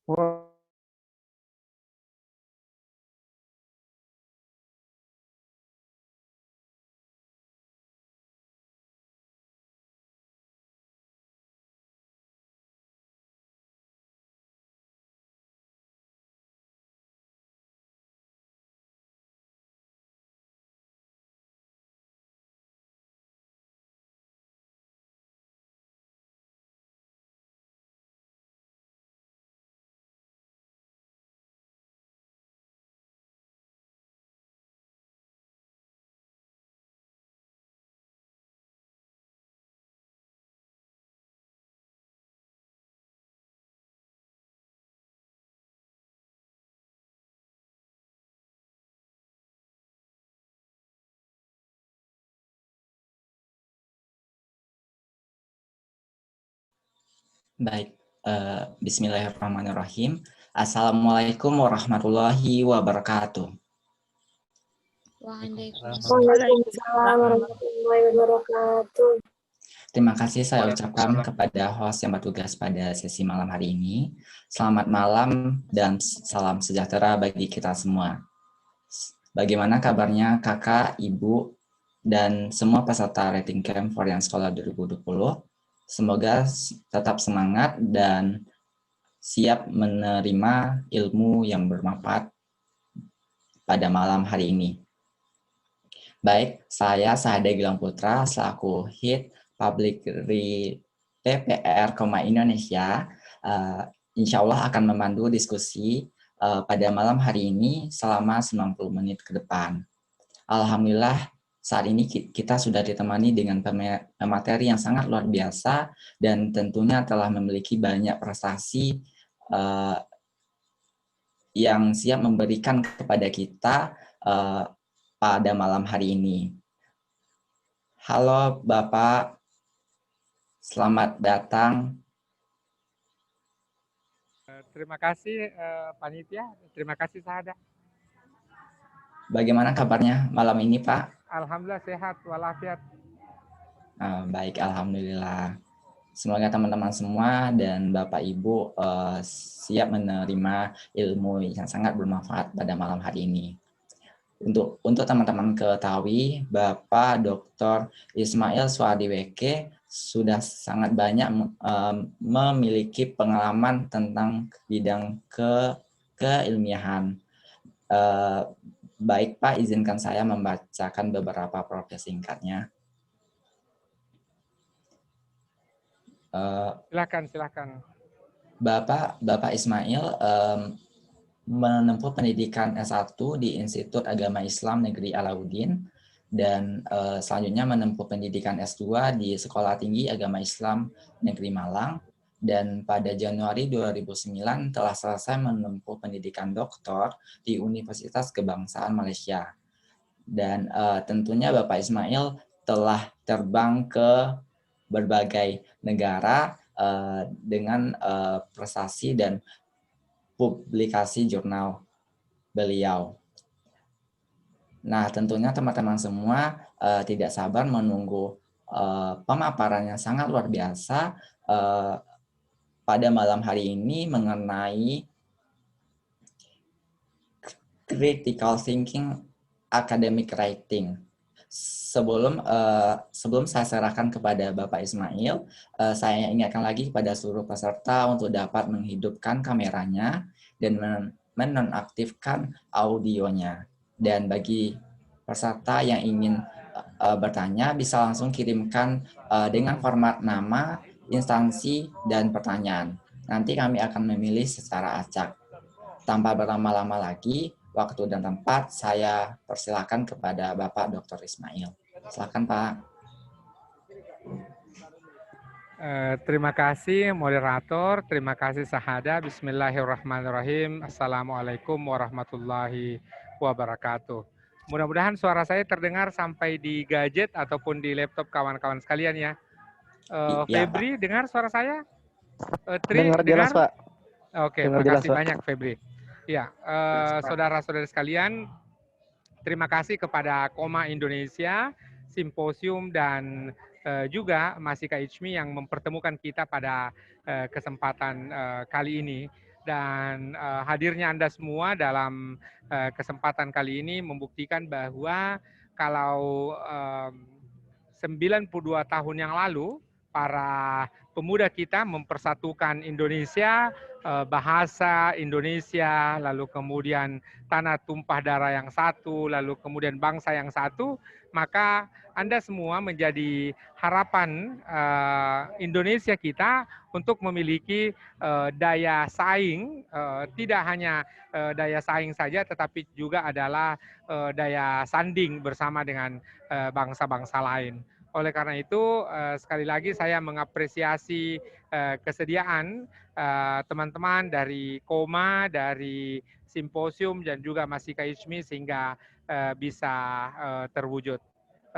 Wah, Baik, bismillahirrahmanirrahim. Assalamualaikum warahmatullahi wabarakatuh. Waalaikumsalam warahmatullahi wabarakatuh. Terima kasih saya ucapkan kepada host yang bertugas pada sesi malam hari ini. Selamat malam dan salam sejahtera bagi kita semua. Bagaimana kabarnya kakak, ibu, dan semua peserta Rating Camp Foreign Scholar 2020? Semoga tetap semangat dan siap menerima ilmu yang bermanfaat pada malam hari ini. Baik, saya Sahada Gilang Putra selaku Head Public PPR Indonesia, insya Allah akan memandu diskusi pada malam hari ini selama 90 menit ke depan. Alhamdulillah saat ini kita sudah ditemani dengan pemateri yang sangat luar biasa dan tentunya telah memiliki banyak prestasi yang siap memberikan kepada kita pada malam hari ini. Halo Bapak, selamat datang. terima kasih panitia, terima kasih Sahada. Bagaimana kabarnya malam ini Pak? Alhamdulillah sehat walafiat. Baik, Alhamdulillah. Semoga teman-teman semua dan Bapak Ibu siap menerima ilmu yang sangat bermanfaat pada malam hari ini. Untuk teman-teman ketahui, Bapak Dr. Ismail Swadiweke sudah sangat banyak memiliki pengalaman tentang bidang keilmiahan. Baik Pak, izinkan saya membacakan beberapa profil singkatnya. Silakan. Bapak Ismail menempuh pendidikan S1 di Institut Agama Islam Negeri Alauddin dan selanjutnya menempuh pendidikan S2 di Sekolah Tinggi Agama Islam Negeri Malang, dan pada Januari 2009 telah selesai menempuh pendidikan doktor di Universitas Kebangsaan Malaysia. Dan tentunya Bapak Ismail telah terbang ke berbagai negara dengan prestasi dan publikasi jurnal beliau. Nah, tentunya teman-teman semua tidak sabar menunggu pemaparan yang sangat luar biasa pada malam hari ini mengenai critical thinking academic writing. Sebelum saya serahkan kepada Bapak Ismail, saya ingatkan lagi kepada seluruh peserta untuk dapat menghidupkan kameranya dan menonaktifkan audionya. Dan bagi peserta yang ingin bertanya, bisa langsung kirimkan dengan format nama, instansi, dan pertanyaan. Nanti kami akan memilih secara acak. Tanpa berlama-lama lagi, waktu dan tempat saya persilakan kepada Bapak Dr. Ismail. Silakan Pak. Terima kasih moderator, terima kasih Sahada. Bismillahirrahmanirrahim. Assalamualaikum warahmatullahi wabarakatuh. Mudah-mudahan suara saya terdengar sampai di gadget ataupun di laptop kawan-kawan sekalian ya. Febri, Pak, dengar suara saya? Tri, dengar jelas Pak. Oke, terima kasih banyak Febri. Ya, saudara-saudara sekalian, terima kasih kepada Koma Indonesia, Simposium, dan juga Masika Ichmi yang mempertemukan kita pada kesempatan kali ini. dan hadirnya Anda semua dalam kesempatan kali ini membuktikan bahwa kalau 92 tahun yang lalu para pemuda kita mempersatukan Indonesia, bahasa Indonesia, lalu kemudian tanah tumpah darah yang satu, lalu kemudian bangsa yang satu, maka Anda semua menjadi harapan Indonesia kita untuk memiliki daya saing, tidak hanya daya saing saja, tetapi juga adalah daya sanding bersama dengan bangsa-bangsa lain. Oleh karena itu, sekali lagi saya mengapresiasi kesediaan teman-teman dari Koma, dari Simposium, dan juga Masika Ijmi sehingga bisa terwujud.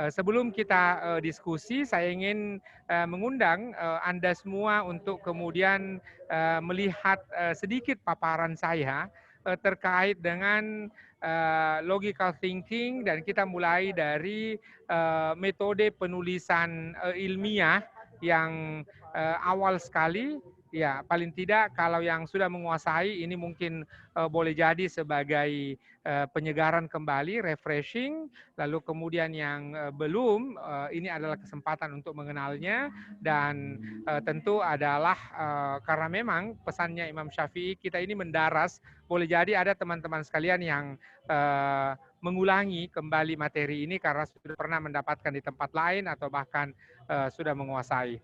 Sebelum kita diskusi, saya ingin mengundang Anda semua untuk kemudian melihat sedikit paparan saya terkait dengan logical thinking, dan kita mulai dari metode penulisan ilmiah yang awal sekali. Ya, paling tidak kalau yang sudah menguasai ini mungkin boleh jadi sebagai penyegaran kembali, refreshing. Lalu kemudian yang belum, ini adalah kesempatan untuk mengenalnya, dan tentu adalah karena memang pesannya Imam Syafi'i, kita ini mendaras, boleh jadi ada teman-teman sekalian yang mengulangi kembali materi ini karena sudah pernah mendapatkan di tempat lain atau bahkan sudah menguasai.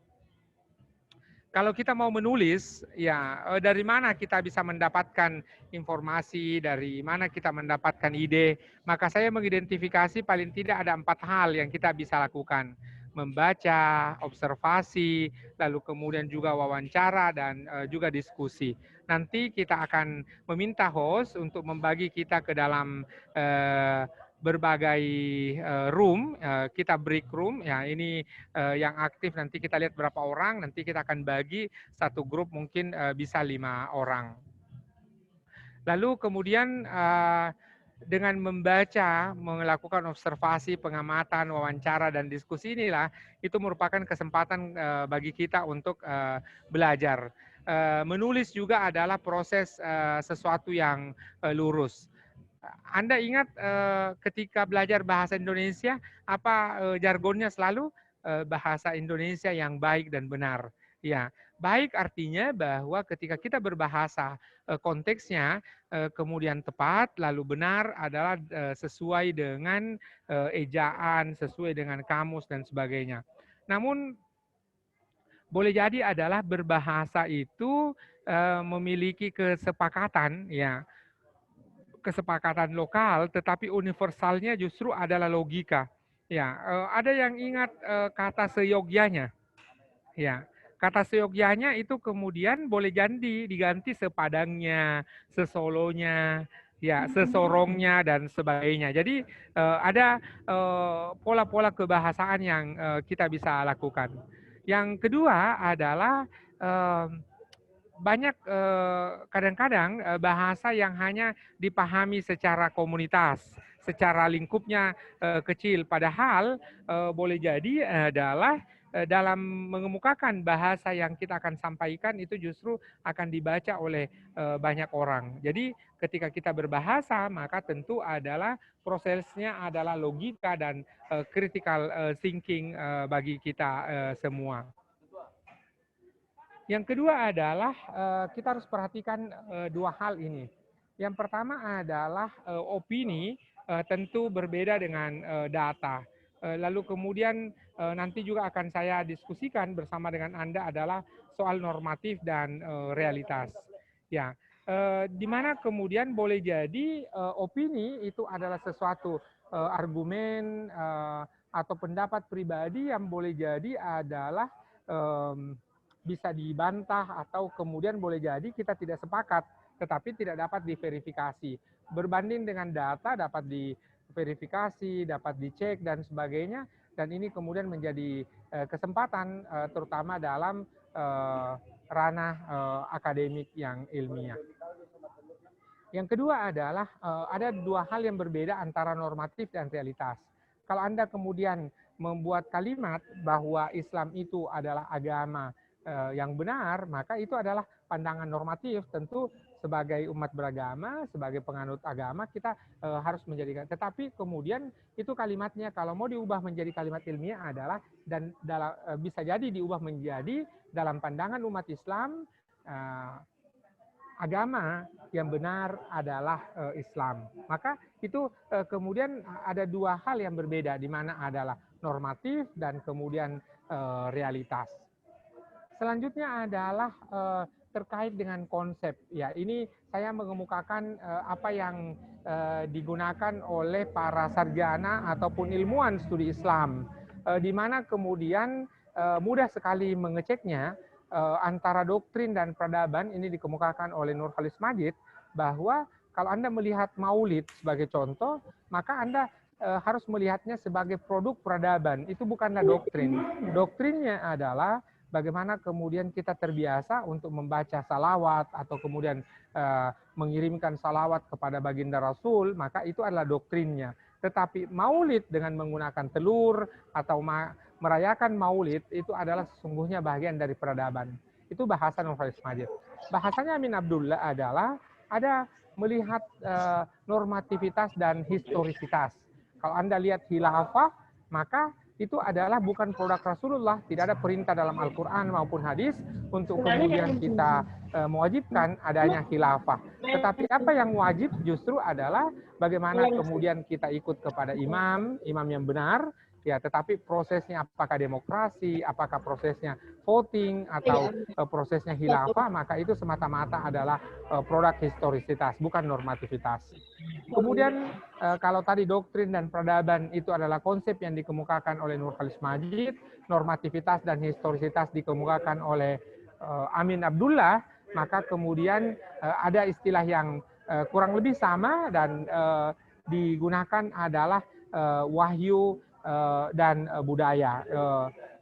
Kalau kita mau menulis, ya dari mana kita bisa mendapatkan informasi, dari mana kita mendapatkan ide, maka saya mengidentifikasi paling tidak ada 4 hal yang kita bisa lakukan. Membaca, observasi, lalu kemudian juga wawancara, dan juga diskusi. Nanti kita akan meminta host untuk membagi kita ke dalam berbagai room, kita break room, ya ini yang aktif nanti kita lihat berapa orang, nanti kita akan bagi satu grup mungkin bisa 5 orang. Lalu kemudian dengan membaca, melakukan observasi, pengamatan, wawancara, dan diskusi inilah itu merupakan kesempatan bagi kita untuk belajar. Menulis juga adalah proses sesuatu yang lurus. Anda ingat ketika belajar bahasa Indonesia, apa jargonnya selalu? Bahasa Indonesia yang baik dan benar. Ya, baik artinya bahwa ketika kita berbahasa, konteksnya kemudian tepat, lalu benar adalah sesuai dengan ejaan, sesuai dengan kamus dan sebagainya. Namun boleh jadi adalah berbahasa itu memiliki kesepakatan, ya, kesepakatan lokal, tetapi universalnya justru adalah logika. Ya, ada yang ingat kata seyogyanya? Ya, kata seyogyanya itu kemudian boleh diganti sepadangnya, sesolonya, ya, sesorongnya, dan sebagainya. Jadi ada pola-pola kebahasaan yang kita bisa lakukan. Yang kedua adalah banyak kadang-kadang bahasa yang hanya dipahami secara komunitas, secara lingkupnya kecil. Padahal boleh jadi adalah dalam mengemukakan bahasa yang kita akan sampaikan itu justru akan dibaca oleh banyak orang. Jadi ketika kita berbahasa, maka tentu adalah prosesnya adalah logika dan critical thinking bagi kita semua. Yang kedua adalah kita harus perhatikan 2 hal ini. Yang pertama adalah opini tentu berbeda dengan data. Lalu kemudian nanti juga akan saya diskusikan bersama dengan Anda adalah soal normatif dan realitas. Ya, di mana kemudian boleh jadi opini itu adalah sesuatu argumen atau pendapat pribadi yang boleh jadi adalah bisa dibantah, atau kemudian boleh jadi kita tidak sepakat, tetapi tidak dapat diverifikasi. Berbanding dengan data dapat diverifikasi, dapat dicek, dan sebagainya, dan ini kemudian menjadi kesempatan terutama dalam ranah akademik yang ilmiah. Yang kedua adalah ada 2 hal yang berbeda antara normatif dan realitas. Kalau Anda kemudian membuat kalimat bahwa Islam itu adalah agama yang benar, maka itu adalah pandangan normatif. Tentu sebagai umat beragama, sebagai penganut agama, kita harus menjadikan. Tetapi kemudian itu kalimatnya kalau mau diubah menjadi kalimat ilmiah adalah dan bisa jadi diubah menjadi dalam pandangan umat Islam agama yang benar adalah Islam. Maka itu kemudian ada dua hal yang berbeda, di mana adalah normatif dan kemudian realitas. Selanjutnya adalah terkait dengan konsep. Ya, ini saya mengemukakan apa yang digunakan oleh para sarjana ataupun ilmuwan studi Islam, di mana kemudian mudah sekali mengeceknya antara doktrin dan peradaban. Ini dikemukakan oleh Nurholis Majid bahwa kalau Anda melihat Maulid sebagai contoh, maka Anda harus melihatnya sebagai produk peradaban. Itu bukanlah doktrin. Doktrinnya adalah bagaimana kemudian kita terbiasa untuk membaca salawat atau kemudian mengirimkan salawat kepada baginda Rasul, maka itu adalah doktrinnya. Tetapi maulid dengan menggunakan telur atau merayakan maulid itu adalah sesungguhnya bagian dari peradaban. Itu bahasa Nurholis Majid. Bahasanya Amin Abdullah adalah ada melihat normativitas dan historisitas. Kalau Anda lihat khilafah, maka itu adalah bukan produk Rasulullah, tidak ada perintah dalam Al-Quran maupun hadis untuk kemudian kita mewajibkan adanya khilafah. Tetapi apa yang wajib justru adalah bagaimana kemudian kita ikut kepada imam yang benar, ya, tetapi prosesnya apakah demokrasi, apakah prosesnya voting atau prosesnya khilafah, maka itu semata-mata adalah produk historisitas, bukan normativitas. Kemudian kalau tadi doktrin dan peradaban itu adalah konsep yang dikemukakan oleh Nurholis Majid, normativitas dan historisitas dikemukakan oleh Amin Abdullah, maka kemudian ada istilah yang kurang lebih sama dan digunakan adalah wahyu dan budaya.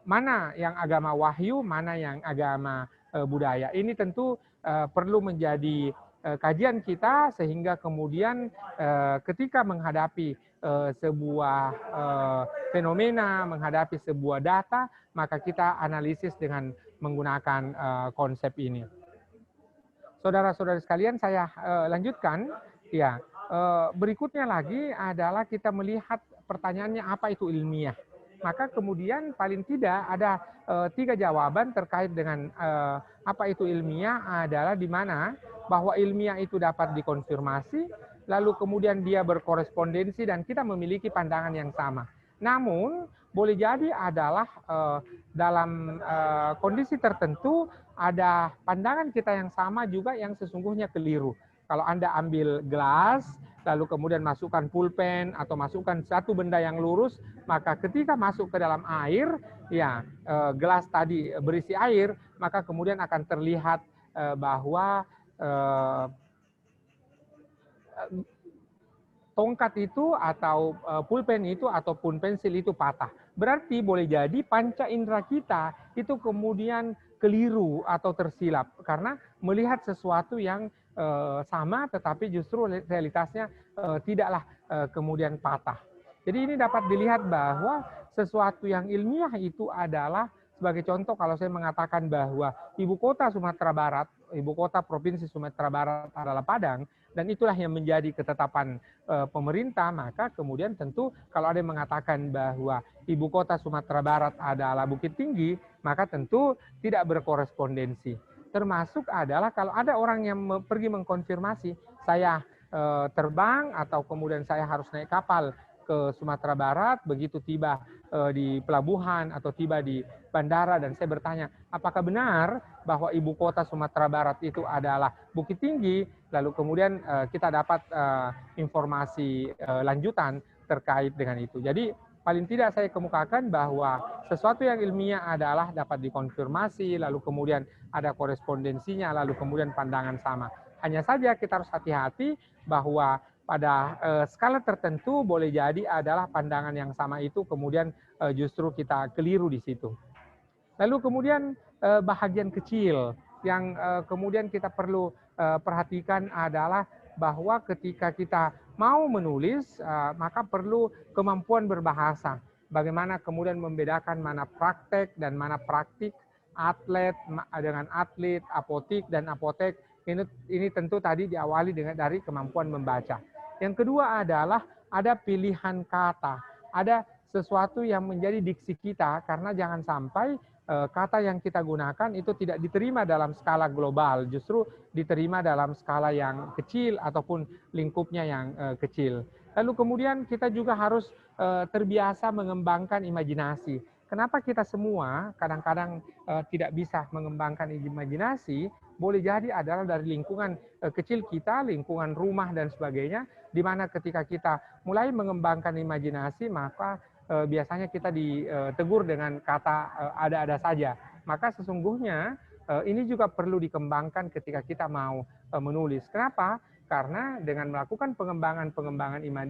Mana yang agama wahyu, mana yang agama budaya. Ini tentu perlu menjadi kajian kita sehingga kemudian ketika menghadapi sebuah fenomena, menghadapi sebuah data, maka kita analisis dengan menggunakan konsep ini. Saudara-saudara sekalian, saya lanjutkan. Ya, berikutnya lagi adalah kita melihat pertanyaannya apa itu ilmiah. Maka kemudian paling tidak ada 3 jawaban terkait dengan apa itu ilmiah adalah di mana bahwa ilmiah itu dapat dikonfirmasi, lalu kemudian dia berkorespondensi dan kita memiliki pandangan yang sama. Namun boleh jadi adalah dalam kondisi tertentu ada pandangan kita yang sama juga yang sesungguhnya keliru. Kalau Anda ambil gelas, lalu kemudian masukkan pulpen atau masukkan satu benda yang lurus, maka ketika masuk ke dalam air, ya gelas tadi berisi air, maka kemudian akan terlihat bahwa tongkat itu atau pulpen itu ataupun pensil itu patah. Berarti boleh jadi panca indera kita itu kemudian keliru atau tersilap karena melihat sesuatu yang sama tetapi justru realitasnya tidaklah kemudian patah. Jadi ini dapat dilihat bahwa sesuatu yang ilmiah itu adalah sebagai contoh kalau saya mengatakan bahwa ibu kota Sumatera Barat, ibu kota provinsi Sumatera Barat adalah Padang, dan itulah yang menjadi ketetapan pemerintah, maka kemudian tentu kalau ada yang mengatakan bahwa ibu kota Sumatera Barat adalah Bukit Tinggi, maka tentu tidak berkorespondensi. Termasuk adalah kalau ada orang yang pergi mengkonfirmasi, saya terbang atau kemudian saya harus naik kapal ke Sumatera Barat, begitu tiba di pelabuhan atau tiba di bandara dan saya bertanya, apakah benar bahwa ibu kota Sumatera Barat itu adalah Bukit Tinggi? Lalu kemudian kita dapat informasi lanjutan terkait dengan itu. Jadi paling tidak saya kemukakan bahwa sesuatu yang ilmiah adalah dapat dikonfirmasi, lalu kemudian ada korespondensinya, lalu kemudian pandangan sama. Hanya saja kita harus hati-hati bahwa pada skala tertentu boleh jadi adalah pandangan yang sama itu kemudian justru kita keliru di situ. Lalu kemudian bahagian kecil yang kemudian kita perlu perhatikan adalah bahwa ketika kita mau menulis maka perlu kemampuan berbahasa. Bagaimana kemudian membedakan mana praktek dan mana praktik, atlet dengan atlet, apotik dan apotek, Ini tentu tadi diawali dari kemampuan membaca. Yang kedua adalah ada pilihan kata, ada sesuatu yang menjadi diksi kita, karena jangan sampai kata yang kita gunakan itu tidak diterima dalam skala global, justru diterima dalam skala yang kecil ataupun lingkupnya yang kecil. Lalu kemudian kita juga harus terbiasa mengembangkan imajinasi. Kenapa kita semua kadang-kadang tidak bisa mengembangkan imajinasi? Boleh jadi adalah dari lingkungan kecil kita, lingkungan rumah dan sebagainya, di mana ketika kita mulai mengembangkan imajinasi, maka biasanya kita ditegur dengan kata ada-ada saja. Maka sesungguhnya ini juga perlu dikembangkan ketika kita mau menulis. Kenapa? Karena dengan melakukan pengembangan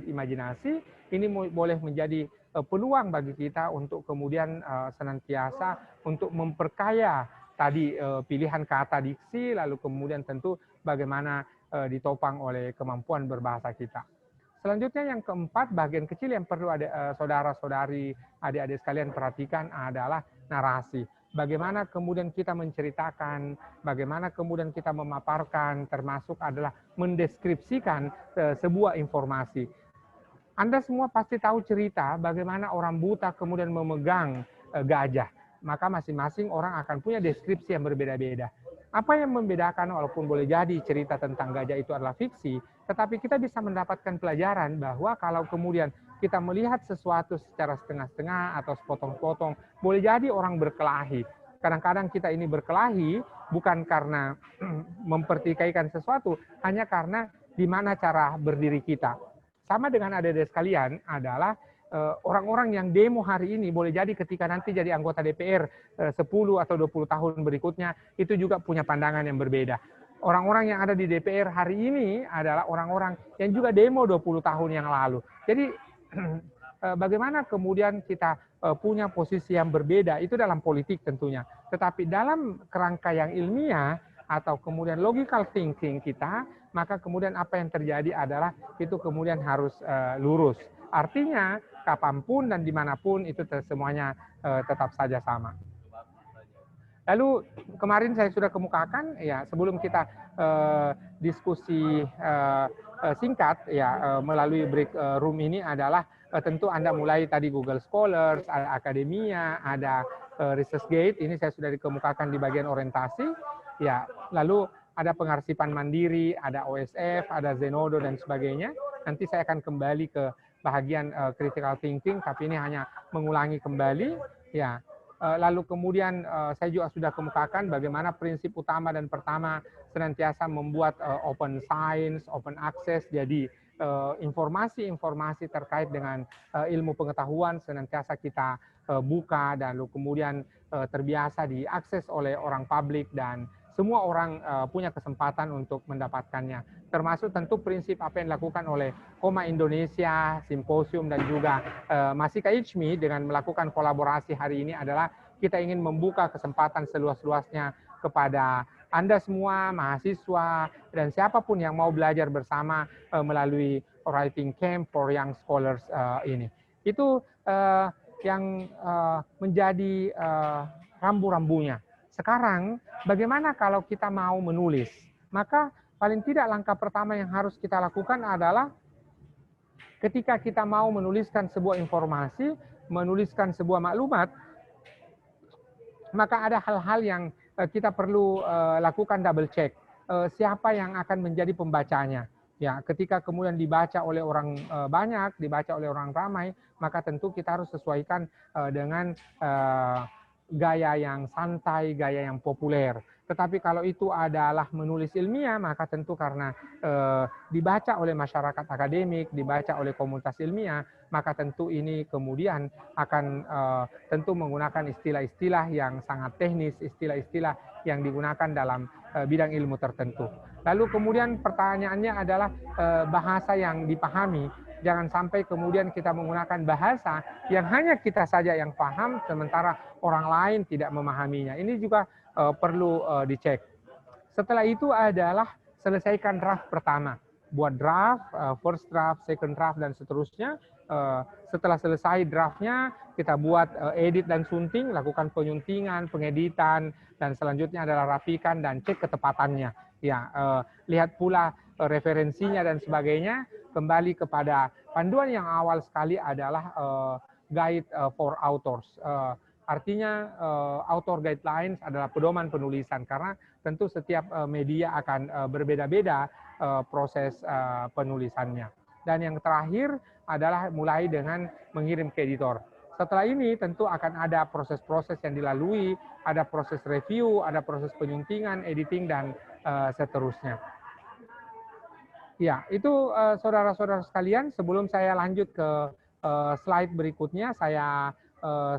imajinasi, ini boleh menjadi peluang bagi kita untuk kemudian senantiasa untuk memperkaya tadi pilihan kata diksi, lalu kemudian tentu bagaimana ditopang oleh kemampuan berbahasa kita. Selanjutnya yang keempat, bagian kecil yang perlu saudara-saudari, adik-adik sekalian perhatikan adalah narasi. Bagaimana kemudian kita menceritakan, bagaimana kemudian kita memaparkan, termasuk adalah mendeskripsikan sebuah informasi. Anda semua pasti tahu cerita bagaimana orang buta kemudian memegang gajah. Maka masing-masing orang akan punya deskripsi yang berbeda-beda. Apa yang membedakan, walaupun boleh jadi cerita tentang gajah itu adalah fiksi, tetapi kita bisa mendapatkan pelajaran bahwa kalau kemudian kita melihat sesuatu secara setengah-setengah atau sepotong-potong, boleh jadi orang berkelahi. Kadang-kadang kita ini berkelahi bukan karena mempertikaikan sesuatu, hanya karena di mana cara berdiri kita. Sama dengan adik-adik sekalian adalah orang-orang yang demo hari ini boleh jadi ketika nanti jadi anggota DPR 10 atau 20 tahun berikutnya itu juga punya pandangan yang berbeda. Orang-orang yang ada di DPR hari ini adalah orang-orang yang juga demo 20 tahun yang lalu. Jadi bagaimana kemudian kita punya posisi yang berbeda itu dalam politik tentunya. Tetapi dalam kerangka yang ilmiah atau kemudian logical thinking kita, maka kemudian apa yang terjadi adalah itu kemudian harus lurus. Artinya kapanpun dan dimanapun itu semuanya tetap saja sama. Lalu kemarin saya sudah kemukakan ya sebelum kita diskusi singkat ya melalui break room ini adalah tentu Anda mulai tadi Google Scholars, ada Akademia, ada ResearchGate, ini saya sudah dikemukakan di bagian orientasi ya. Lalu ada pengarsipan mandiri, ada OSF, ada Zenodo dan sebagainya. Nanti saya akan kembali ke bahagian critical thinking, tapi ini hanya mengulangi kembali ya. Lalu kemudian saya juga sudah kemukakan bagaimana prinsip utama dan pertama senantiasa membuat open science, open access, jadi informasi-informasi terkait dengan ilmu pengetahuan senantiasa kita buka dan lalu kemudian terbiasa diakses oleh orang publik dan semua orang punya kesempatan untuk mendapatkannya. Termasuk tentu prinsip apa yang dilakukan oleh Koma Indonesia, Simposium, dan juga Masika Ichmi dengan melakukan kolaborasi hari ini adalah kita ingin membuka kesempatan seluas-luasnya kepada Anda semua, mahasiswa, dan siapapun yang mau belajar bersama melalui Writing Camp for Young Scholars ini. Itu yang menjadi rambu-rambunya. Sekarang, bagaimana kalau kita mau menulis? Maka paling tidak langkah pertama yang harus kita lakukan adalah ketika kita mau menuliskan sebuah informasi, menuliskan sebuah maklumat, maka ada hal-hal yang kita perlu lakukan double check. Siapa yang akan menjadi pembacanya? Ya, ketika kemudian dibaca oleh orang banyak, dibaca oleh orang ramai, maka tentu kita harus sesuaikan dengan gaya yang santai, gaya yang populer. Tetapi kalau itu adalah menulis ilmiah, maka tentu karena dibaca oleh masyarakat akademik, dibaca oleh komunitas ilmiah, maka tentu ini kemudian akan tentu menggunakan istilah-istilah yang sangat teknis, istilah-istilah yang digunakan dalam bidang ilmu tertentu. Lalu kemudian pertanyaannya adalah bahasa yang dipahami. Jangan sampai kemudian kita menggunakan bahasa yang hanya kita saja yang paham, sementara orang lain tidak memahaminya. Ini juga perlu dicek. Setelah itu adalah selesaikan draft pertama. Buat draft, first draft, second draft, dan seterusnya. Setelah selesai draftnya, kita buat edit dan sunting, lakukan penyuntingan, pengeditan, dan selanjutnya adalah rapikan dan cek ketepatannya. Ya, lihat pula referensinya dan sebagainya. Kembali kepada panduan yang awal sekali adalah guide for authors. Artinya author guidelines adalah pedoman penulisan, karena tentu setiap media akan berbeda-beda proses penulisannya. Dan yang terakhir adalah mulai dengan mengirim ke editor. Setelah ini tentu akan ada proses-proses yang dilalui, ada proses review, ada proses penyuntingan, editing, dan seterusnya. Ya, itu saudara-saudara sekalian, sebelum saya lanjut ke slide berikutnya, saya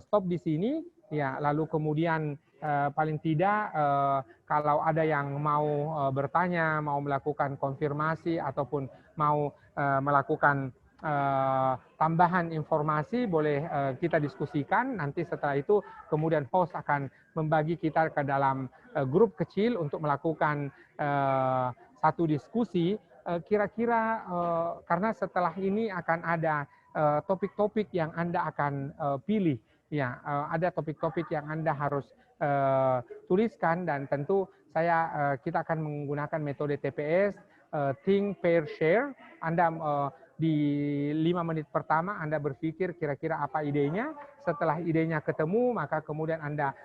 stop di sini. Ya, lalu kemudian paling tidak kalau ada yang mau bertanya, mau melakukan konfirmasi ataupun mau melakukan tambahan informasi, boleh kita diskusikan. Nanti setelah itu kemudian host akan membagi kita ke dalam grup kecil untuk melakukan satu diskusi. Kira-kira karena setelah ini akan ada topik-topik yang Anda akan pilih. Ya, ada topik-topik yang Anda harus tuliskan, dan tentu kita akan menggunakan metode TPS, Think, Pair, Share. Anda di 5 menit pertama Anda berpikir kira-kira apa idenya. Setelah idenya ketemu, maka kemudian Anda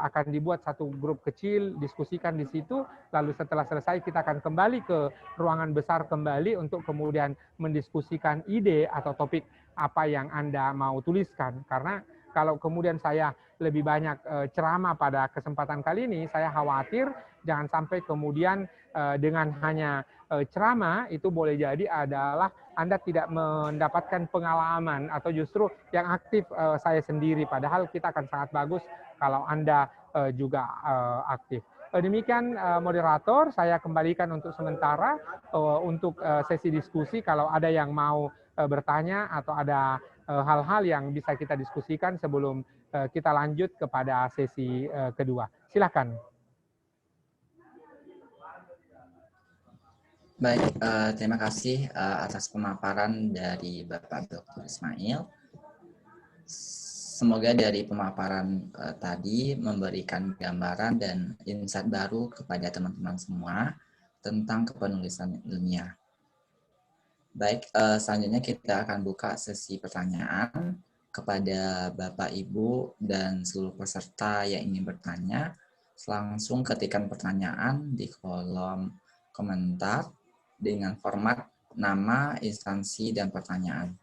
akan dibuat satu grup kecil, diskusikan di situ. Lalu setelah selesai kita akan kembali ke ruangan besar kembali untuk kemudian mendiskusikan ide atau topik apa yang Anda mau tuliskan. Karena kalau kemudian saya lebih banyak ceramah pada kesempatan kali ini, saya khawatir jangan sampai kemudian dengan hanya ceramah itu boleh jadi adalah Anda tidak mendapatkan pengalaman, atau justru yang aktif saya sendiri. Padahal kita akan sangat bagus kalau Anda juga aktif. Demikian moderator, saya kembalikan untuk sementara untuk sesi diskusi. Kalau ada yang mau bertanya atau ada hal-hal yang bisa kita diskusikan sebelum kita lanjut kepada sesi kedua. Silakan. Baik, terima kasih atas pemaparan dari Bapak Dr. Ismail. Semoga dari pemaparan tadi memberikan gambaran dan insight baru kepada teman-teman semua tentang kepenulisan ilmiah. Baik, selanjutnya kita akan buka sesi pertanyaan kepada Bapak, Ibu, dan seluruh peserta yang ingin bertanya. Langsung ketikkan pertanyaan di kolom komentar dengan format nama, instansi, dan pertanyaan.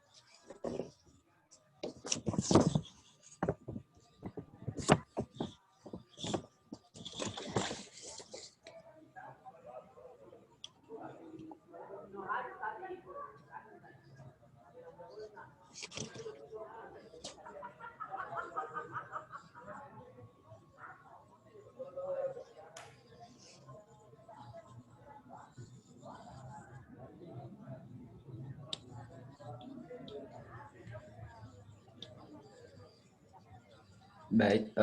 Baik,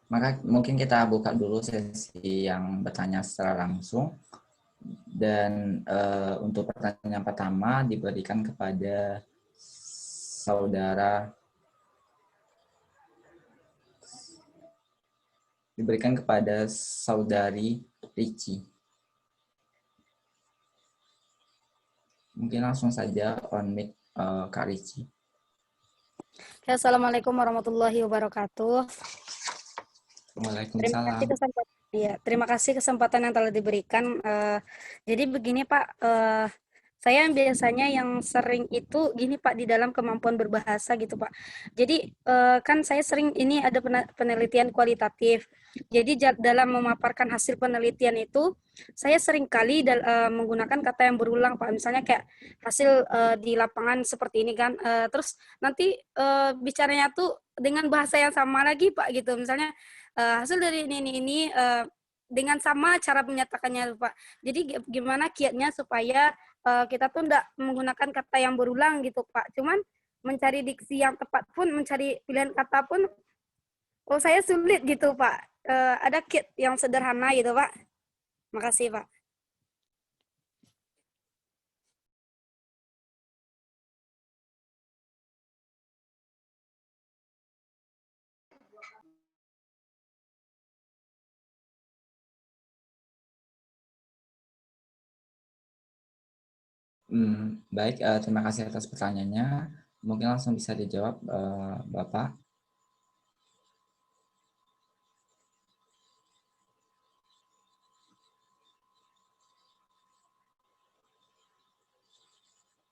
maka mungkin kita buka dulu sesi yang bertanya secara langsung. Dan untuk pertanyaan pertama diberikan kepada saudari Ricci. Mungkin langsung saja on mic Kak Ricci. Assalamualaikum warahmatullahi wabarakatuh. Waalaikumsalam. Terima kasih kesempatan yang telah diberikan. Jadi begini Pak, saya biasanya yang sering itu gini Pak, di dalam kemampuan berbahasa gitu Pak. Jadi kan saya sering ini ada penelitian kualitatif. Jadi dalam memaparkan hasil penelitian itu, saya sering kali menggunakan kata yang berulang Pak. Misalnya kayak hasil di lapangan seperti ini kan. Terus nanti bicaranya tuh dengan bahasa yang sama lagi Pak gitu. Misalnya hasil dari ini dengan sama cara menyatakannya Pak. Jadi gimana kiatnya supaya kita tuh enggak menggunakan kata yang berulang gitu Pak. Cuman mencari diksi yang tepat pun, mencari pilihan kata pun saya sulit gitu Pak. Ada kit yang sederhana gitu Pak. Makasih Pak. Baik, terima kasih atas pertanyaannya. Mungkin langsung bisa dijawab, Bapak.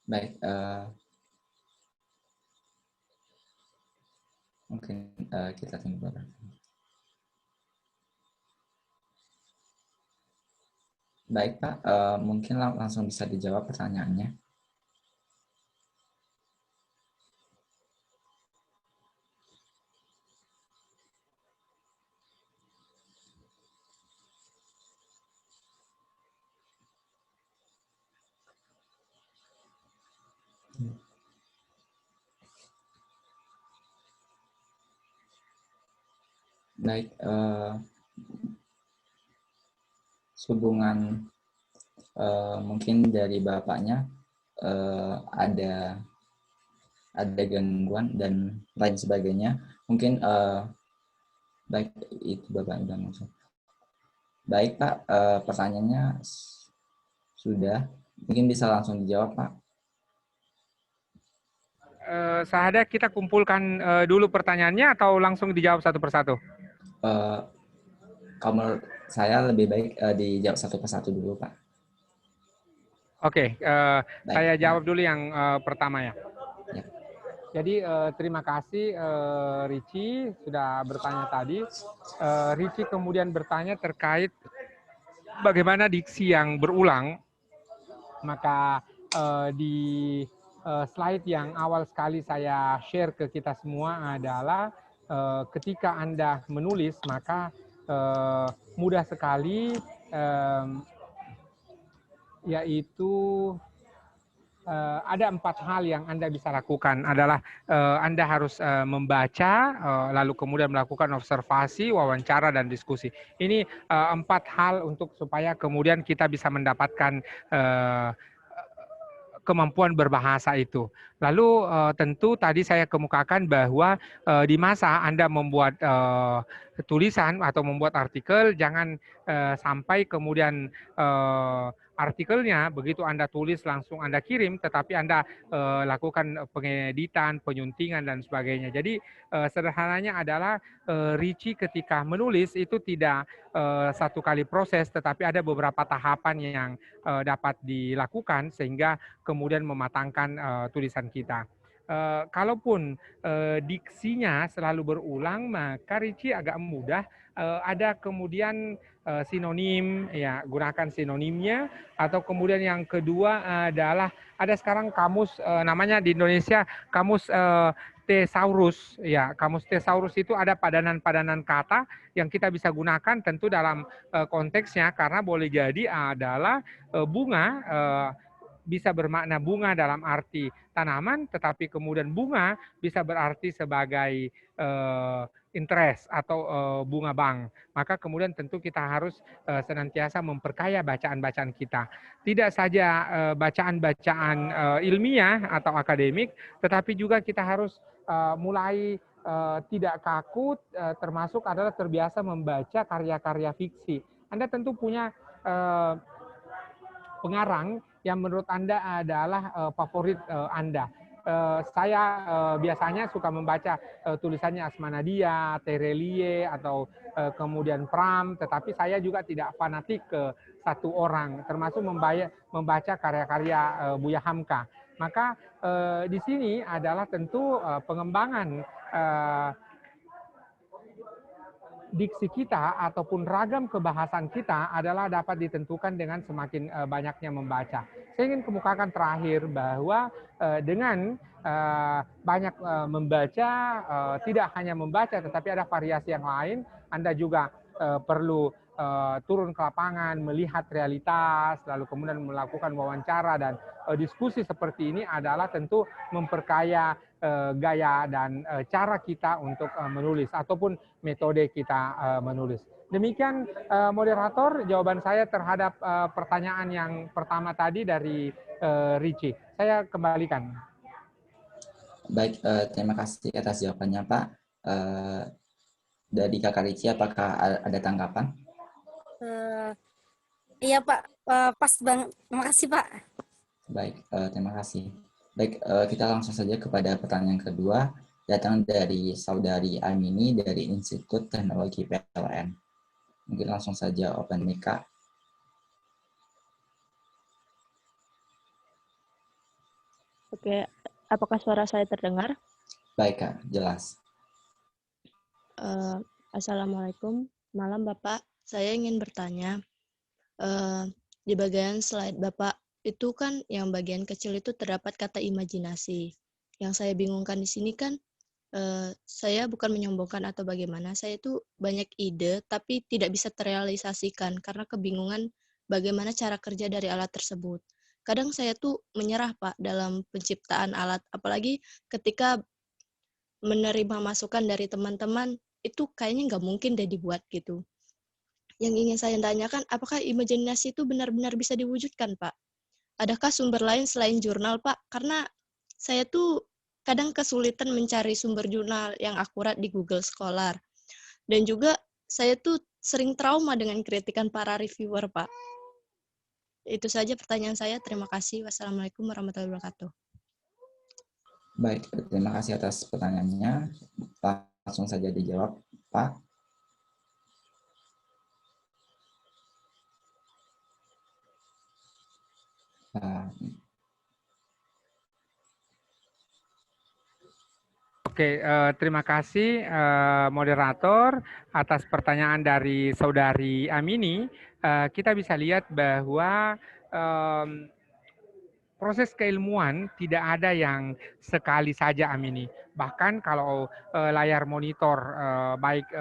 Baik, mungkin kita tunggu beberapa. Baik, Pak, mungkin langsung bisa dijawab pertanyaannya. Baik, hubungan mungkin dari Bapaknya ada gangguan dan lain sebagainya. Mungkin baik itu Bapak udah langsung. Baik Pak, pertanyaannya sudah. Mungkin bisa langsung dijawab Pak. Sahada, kita kumpulkan dulu pertanyaannya atau langsung dijawab satu persatu? Kalau saya lebih baik dijawab satu persatu dulu Pak. Oke, saya jawab dulu yang pertama ya. Ya. Jadi terima kasih Richie sudah bertanya tadi. Richie kemudian bertanya terkait bagaimana diksi yang berulang. Maka di slide yang awal sekali saya share ke kita semua adalah ketika Anda menulis maka mudah sekali yaitu ada 4 hal yang Anda bisa lakukan adalah Anda harus membaca, lalu kemudian melakukan observasi, wawancara, dan diskusi. Ini 4 hal untuk supaya kemudian kita bisa mendapatkan kemampuan berbahasa itu. Lalu tentu tadi saya kemukakan bahwa di masa Anda membuat tulisan atau membuat artikel, jangan sampai kemudian artikelnya begitu Anda tulis langsung Anda kirim, tetapi Anda lakukan pengeditan, penyuntingan, dan sebagainya. Jadi sederhananya adalah Richie ketika menulis itu tidak satu kali proses, tetapi ada beberapa tahapan yang dapat dilakukan sehingga kemudian mematangkan tulisan kita. Kalaupun diksinya selalu berulang, maka Richie agak mudah. Ada kemudian sinonim, ya gunakan sinonimnya. Atau kemudian yang kedua adalah ada sekarang kamus namanya di Indonesia kamus Thesaurus. Ya, kamus Thesaurus itu ada padanan-padanan kata yang kita bisa gunakan tentu dalam konteksnya karena boleh jadi adalah bunga. Bisa bermakna bunga dalam arti tanaman, tetapi kemudian bunga bisa berarti sebagai interest atau bunga bank. Maka kemudian tentu kita harus senantiasa memperkaya bacaan-bacaan kita. Tidak saja bacaan-bacaan ilmiah atau akademik, tetapi juga kita harus mulai tidak kaku, termasuk adalah terbiasa membaca karya-karya fiksi. Anda tentu punya pengarang yang menurut Anda adalah favorit Anda. Saya biasanya suka membaca tulisannya Asma Nadia, Terelie, atau kemudian Pram, tetapi saya juga tidak fanatik ke satu orang, termasuk membaca karya-karya Buya Hamka. Maka di sini adalah tentu pengembangan diksi kita ataupun ragam kebahasan kita adalah dapat ditentukan dengan semakin banyaknya membaca. Saya ingin kemukakan terakhir bahwa dengan banyak membaca, tidak hanya membaca tetapi ada variasi yang lain, Anda juga perlu turun ke lapangan, melihat realitas, lalu kemudian melakukan wawancara dan diskusi seperti ini adalah tentu memperkaya gaya dan cara kita untuk menulis ataupun metode kita menulis. Demikian moderator, jawaban saya terhadap pertanyaan yang pertama tadi dari Richie. Saya kembalikan. Baik, terima kasih atas jawabannya Pak. Dari Kakak Richie, apakah ada tanggapan? Iya Pak, pas banget. Terima kasih Pak. Baik, terima kasih. Baik, kita langsung saja kepada pertanyaan kedua, datang dari Saudari Amini dari Institut Teknologi PLN. Mungkin langsung saja open mic, Kak. Oke, apakah suara saya terdengar? Baik, Kak, jelas. Assalamualaikum, malam Bapak. Saya ingin bertanya, di bagian slide Bapak itu kan yang bagian kecil itu terdapat kata imajinasi. Yang saya bingungkan di sini kan, saya bukan menyombongkan atau bagaimana, saya itu banyak ide tapi tidak bisa terrealisasikan karena kebingungan bagaimana cara kerja dari alat tersebut. Kadang saya tuh menyerah, Pak, dalam penciptaan alat, apalagi ketika menerima masukan dari teman-teman, itu kayaknya nggak mungkin deh dibuat gitu. Yang ingin saya tanyakan, apakah imajinasi itu benar-benar bisa diwujudkan, Pak? Adakah sumber lain selain jurnal, Pak? Karena saya tuh kadang kesulitan mencari sumber jurnal yang akurat di Google Scholar. Dan juga saya tuh sering trauma dengan kritikan para reviewer, Pak. Itu saja pertanyaan saya. Terima kasih. Wassalamualaikum warahmatullahi wabarakatuh. Baik, terima kasih atas pertanyaannya. Langsung saja dijawab, Pak. Oke, terima kasih moderator atas pertanyaan dari Saudari Amini. Kita bisa lihat bahwa proses keilmuan tidak ada yang sekali saja, Amini. Bahkan kalau layar monitor baik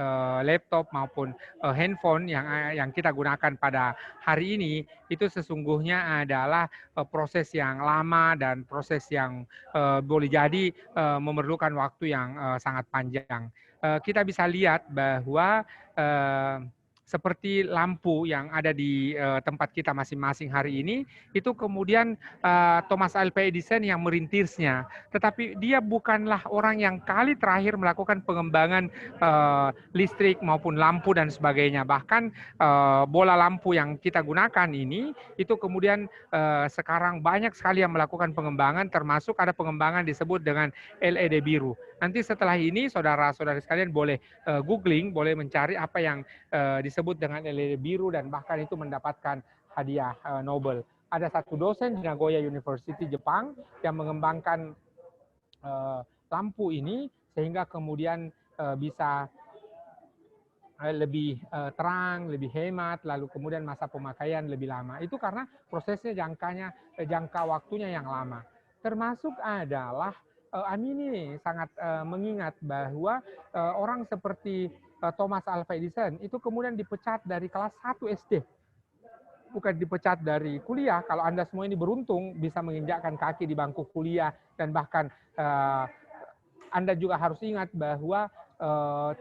laptop maupun handphone yang kita gunakan pada hari ini itu sesungguhnya adalah proses yang lama dan proses yang boleh jadi memerlukan waktu yang sangat panjang. Kita bisa lihat bahwa seperti lampu yang ada di tempat kita masing-masing hari ini, itu kemudian Thomas Alva Edison yang merintisnya. Tetapi dia bukanlah orang yang kali terakhir melakukan pengembangan listrik maupun lampu dan sebagainya. Bahkan bola lampu yang kita gunakan ini, itu kemudian sekarang banyak sekali yang melakukan pengembangan, termasuk ada pengembangan disebut dengan LED biru. Nanti setelah ini saudara-saudari sekalian boleh googling, boleh mencari apa yang disebut dengan LED biru dan bahkan itu mendapatkan hadiah Nobel. Ada satu dosen di Nagoya University Jepang yang mengembangkan lampu ini sehingga kemudian bisa lebih terang, lebih hemat, lalu kemudian masa pemakaian lebih lama. Itu karena prosesnya jangka waktunya yang lama. Termasuk adalah Amini sangat mengingat bahwa orang seperti Thomas Alva Edison itu kemudian dipecat dari kelas 1 SD. Bukan dipecat dari kuliah. Kalau Anda semua ini beruntung bisa menginjakkan kaki di bangku kuliah dan bahkan Anda juga harus ingat bahwa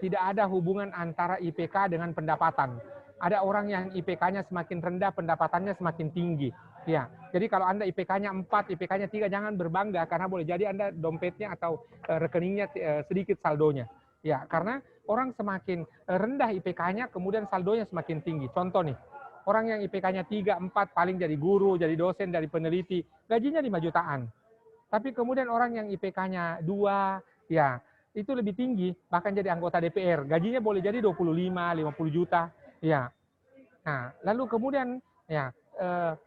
tidak ada hubungan antara IPK dengan pendapatan. Ada orang yang IPK-nya semakin rendah, pendapatannya semakin tinggi. Ya, jadi kalau Anda IPK-nya 4, IPK-nya 3, jangan berbangga karena boleh jadi Anda dompetnya atau rekeningnya sedikit saldonya. Ya, karena orang semakin rendah IPK-nya, kemudian saldonya semakin tinggi. Contoh nih, orang yang IPK-nya 3, 4 paling jadi guru, jadi dosen, jadi peneliti, gajinya 5 jutaan. Tapi kemudian orang yang IPK-nya 2, ya itu lebih tinggi, bahkan jadi anggota DPR, gajinya boleh jadi 25, 50 juta. Ya. Nah, lalu kemudian ya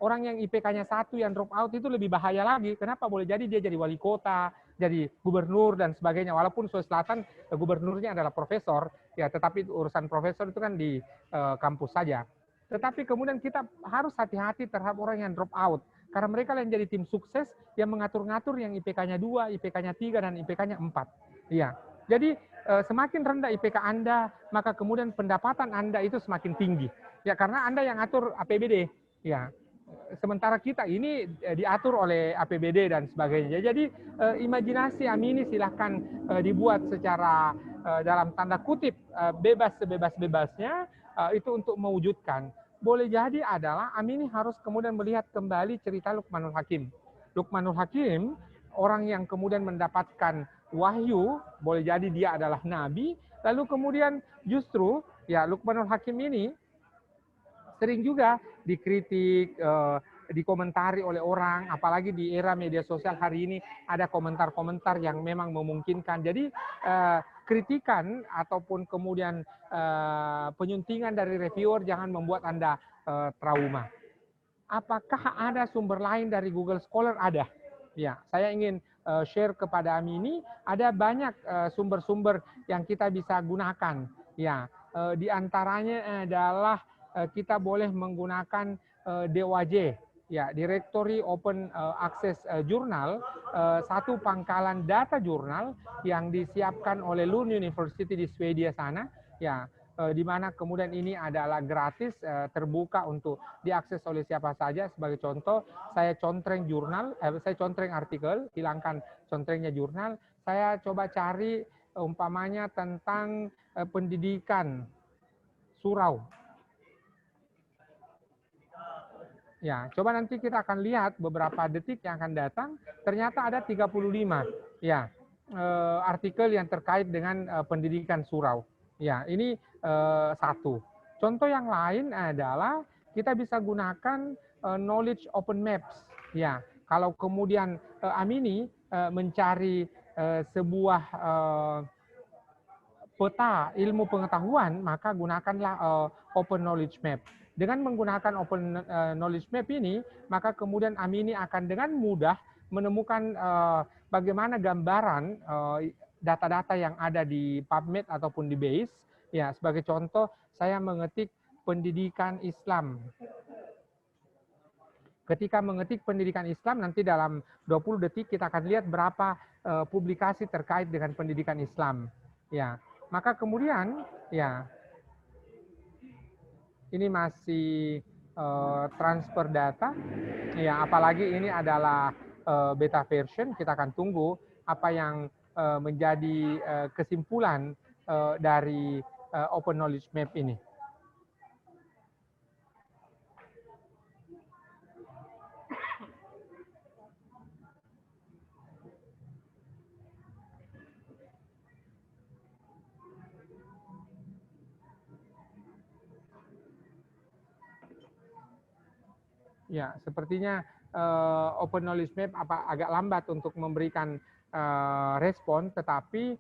orang yang IPK-nya 1 yang drop out itu lebih bahaya lagi. Kenapa? Boleh jadi dia jadi wali kota, jadi gubernur dan sebagainya. Walaupun Sulawesi Selatan gubernurnya adalah profesor, ya tetapi urusan profesor itu kan di kampus saja. Tetapi kemudian kita harus hati-hati terhadap orang yang drop out. Karena mereka yang jadi tim sukses yang mengatur-ngatur yang IPK-nya 2, IPK-nya 3, dan IPK-nya 4. Iya. Jadi semakin rendah IPK Anda, maka kemudian pendapatan Anda itu semakin tinggi. Ya karena Anda yang atur APBD. Ya. Sementara kita ini diatur oleh APBD dan sebagainya. Jadi imajinasi Amini silahkan dibuat secara dalam tanda kutip bebas sebebas-bebasnya itu untuk mewujudkan. Boleh jadi adalah Amini harus kemudian melihat kembali cerita Luqmanul Hakim. Luqmanul Hakim, orang yang kemudian mendapatkan wahyu, boleh jadi dia adalah nabi, lalu kemudian justru ya Luqmanul Hakim ini sering juga dikritik dikomentari oleh orang, apalagi di era media sosial hari ini ada komentar-komentar yang memang memungkinkan. Jadi kritikan ataupun kemudian penyuntingan dari reviewer jangan membuat Anda trauma. Apakah ada sumber lain dari Google Scholar? Ada. Ya, saya ingin share kepada Amini, ada banyak sumber-sumber yang kita bisa gunakan. Ya, di antaranya adalah kita boleh menggunakan DOAJ, ya, Directory Open Access Journal, satu pangkalan data jurnal yang disiapkan oleh Lund University di Swedia sana, ya, di mana kemudian ini adalah gratis, terbuka untuk diakses oleh siapa saja. Sebagai contoh, saya contreng jurnal, saya contreng artikel, hilangkan contrengnya jurnal. Saya coba cari umpamanya tentang pendidikan surau. Ya, coba nanti kita akan lihat beberapa detik yang akan datang, ternyata ada 35 ya artikel yang terkait dengan pendidikan surau. Ya, ini satu. Contoh yang lain adalah kita bisa gunakan knowledge open maps. Ya, kalau kemudian Amini mencari sebuah peta ilmu pengetahuan, maka gunakanlah open knowledge map. Dengan menggunakan open knowledge map ini, maka kemudian Amini akan dengan mudah menemukan bagaimana gambaran data-data yang ada di PubMed ataupun di Base. Ya, sebagai contoh, saya mengetik pendidikan Islam. Ketika mengetik pendidikan Islam, nanti dalam 20 detik kita akan lihat berapa publikasi terkait dengan pendidikan Islam. Ya, maka kemudian, ya, ini masih transfer data, ya, apalagi ini adalah beta version. Kita akan tunggu apa yang menjadi kesimpulan dari open knowledge map ini. Ya, sepertinya open knowledge map agak lambat untuk memberikan respon, tetapi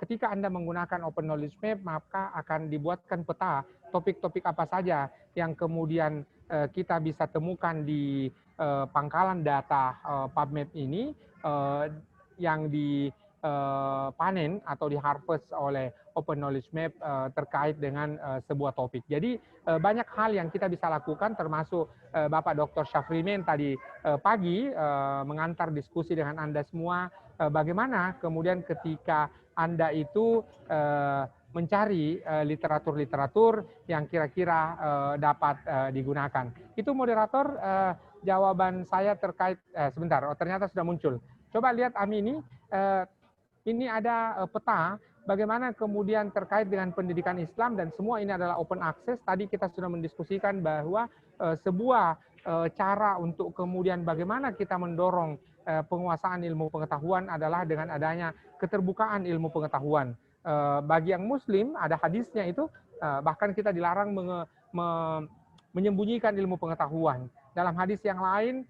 ketika Anda menggunakan open knowledge map, maka akan dibuatkan peta topik-topik apa saja yang kemudian kita bisa temukan di pangkalan data PubMed ini yang dipanen atau di-harvest oleh open knowledge map terkait dengan sebuah topik. Jadi banyak hal yang kita bisa lakukan, termasuk Bapak Dr. Syafrimen tadi pagi mengantar diskusi dengan Anda semua, bagaimana kemudian ketika Anda itu mencari literatur-literatur yang kira-kira dapat digunakan. Itu moderator jawaban saya terkait, sebentar, ternyata sudah muncul. Coba lihat Amini, ini ada peta bagaimana kemudian terkait dengan pendidikan Islam, dan semua ini adalah open access. Tadi kita sudah mendiskusikan bahwa sebuah cara untuk kemudian bagaimana kita mendorong penguasaan ilmu pengetahuan adalah dengan adanya keterbukaan ilmu pengetahuan. Bagi yang Muslim ada hadisnya itu, bahkan kita dilarang menyembunyikan ilmu pengetahuan. Dalam hadis yang lain,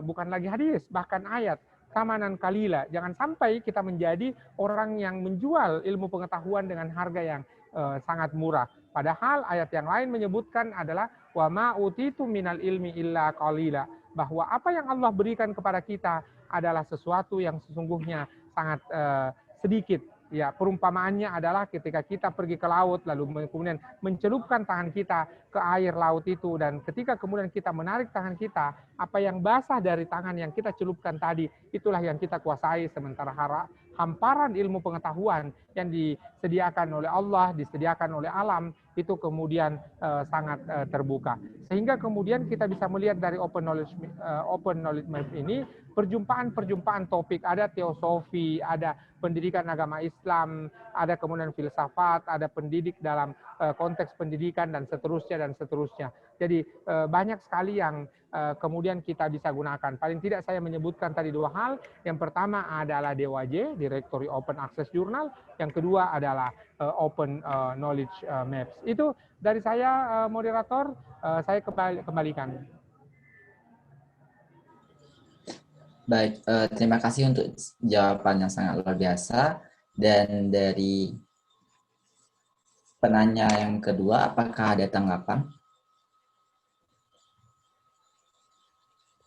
bukan lagi hadis, bahkan ayat, tamanan kalila, jangan sampai kita menjadi orang yang menjual ilmu pengetahuan dengan harga yang sangat murah. Padahal ayat yang lain menyebutkan adalah wa ma utitu minal ilmi illa qalila, bahwa apa yang Allah berikan kepada kita adalah sesuatu yang sesungguhnya sangat sedikit. Ya, perumpamaannya adalah ketika kita pergi ke laut lalu kemudian mencelupkan tangan kita ke air laut itu, dan ketika kemudian kita menarik tangan kita, apa yang basah dari tangan yang kita celupkan tadi itulah yang kita kuasai, sementara hamparan ilmu pengetahuan yang disediakan oleh Allah, disediakan oleh alam, itu kemudian sangat terbuka. Sehingga kemudian kita bisa melihat dari open knowledge map ini perjumpaan-perjumpaan topik, ada teosofi, ada pendidikan agama Islam, ada kemudian filsafat, ada pendidik dalam konteks pendidikan, dan seterusnya dan seterusnya. Jadi banyak sekali yang kemudian kita bisa gunakan. Paling tidak saya menyebutkan tadi dua hal. Yang pertama adalah DOAJ, Directory Open Access Journal. Yang kedua adalah Open Knowledge Maps. Itu dari saya, moderator. Saya kembalikan. Baik, terima kasih untuk jawaban yang sangat luar biasa. Dan dari penanya yang kedua, apakah ada tanggapan?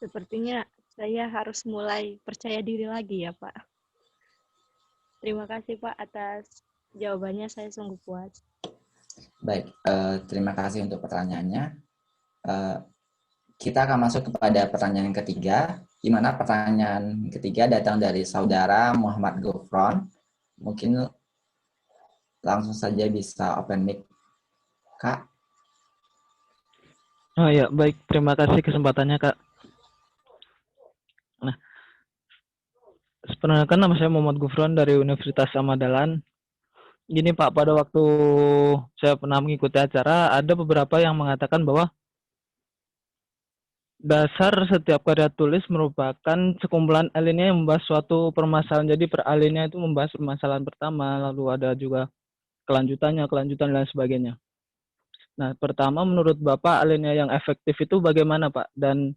Sepertinya saya harus mulai percaya diri lagi ya, Pak. Terima kasih, Pak, atas jawabannya. Saya sungguh puas. Baik, terima kasih untuk pertanyaannya. Kita akan masuk kepada pertanyaan ketiga, di mana pertanyaan ketiga datang dari saudara Muhammad Gufron. Mungkin langsung saja bisa open mic, Kak. Oh ya, baik. Terima kasih kesempatannya, Kak. Nah, perkenalkan nama saya Muhammad Gufron dari Universitas Amadalan. Gini Pak, pada waktu saya pernah mengikuti acara, ada beberapa yang mengatakan bahwa dasar setiap karya tulis merupakan sekumpulan alinea yang membahas suatu permasalahan. Jadi per alinea itu membahas permasalahan pertama, lalu ada juga kelanjutan dan sebagainya. Nah, pertama menurut Bapak alinea yang efektif itu bagaimana Pak? Dan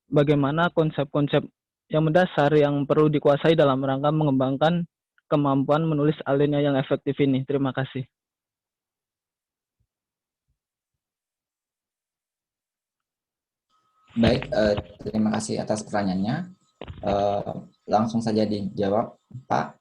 bagaimana konsep-konsep yang mendasar yang perlu dikuasai dalam rangka mengembangkan kemampuan menulis alinea yang efektif ini? Terima kasih. Baik, terima kasih atas pertanyaannya. Langsung saja dijawab, Pak.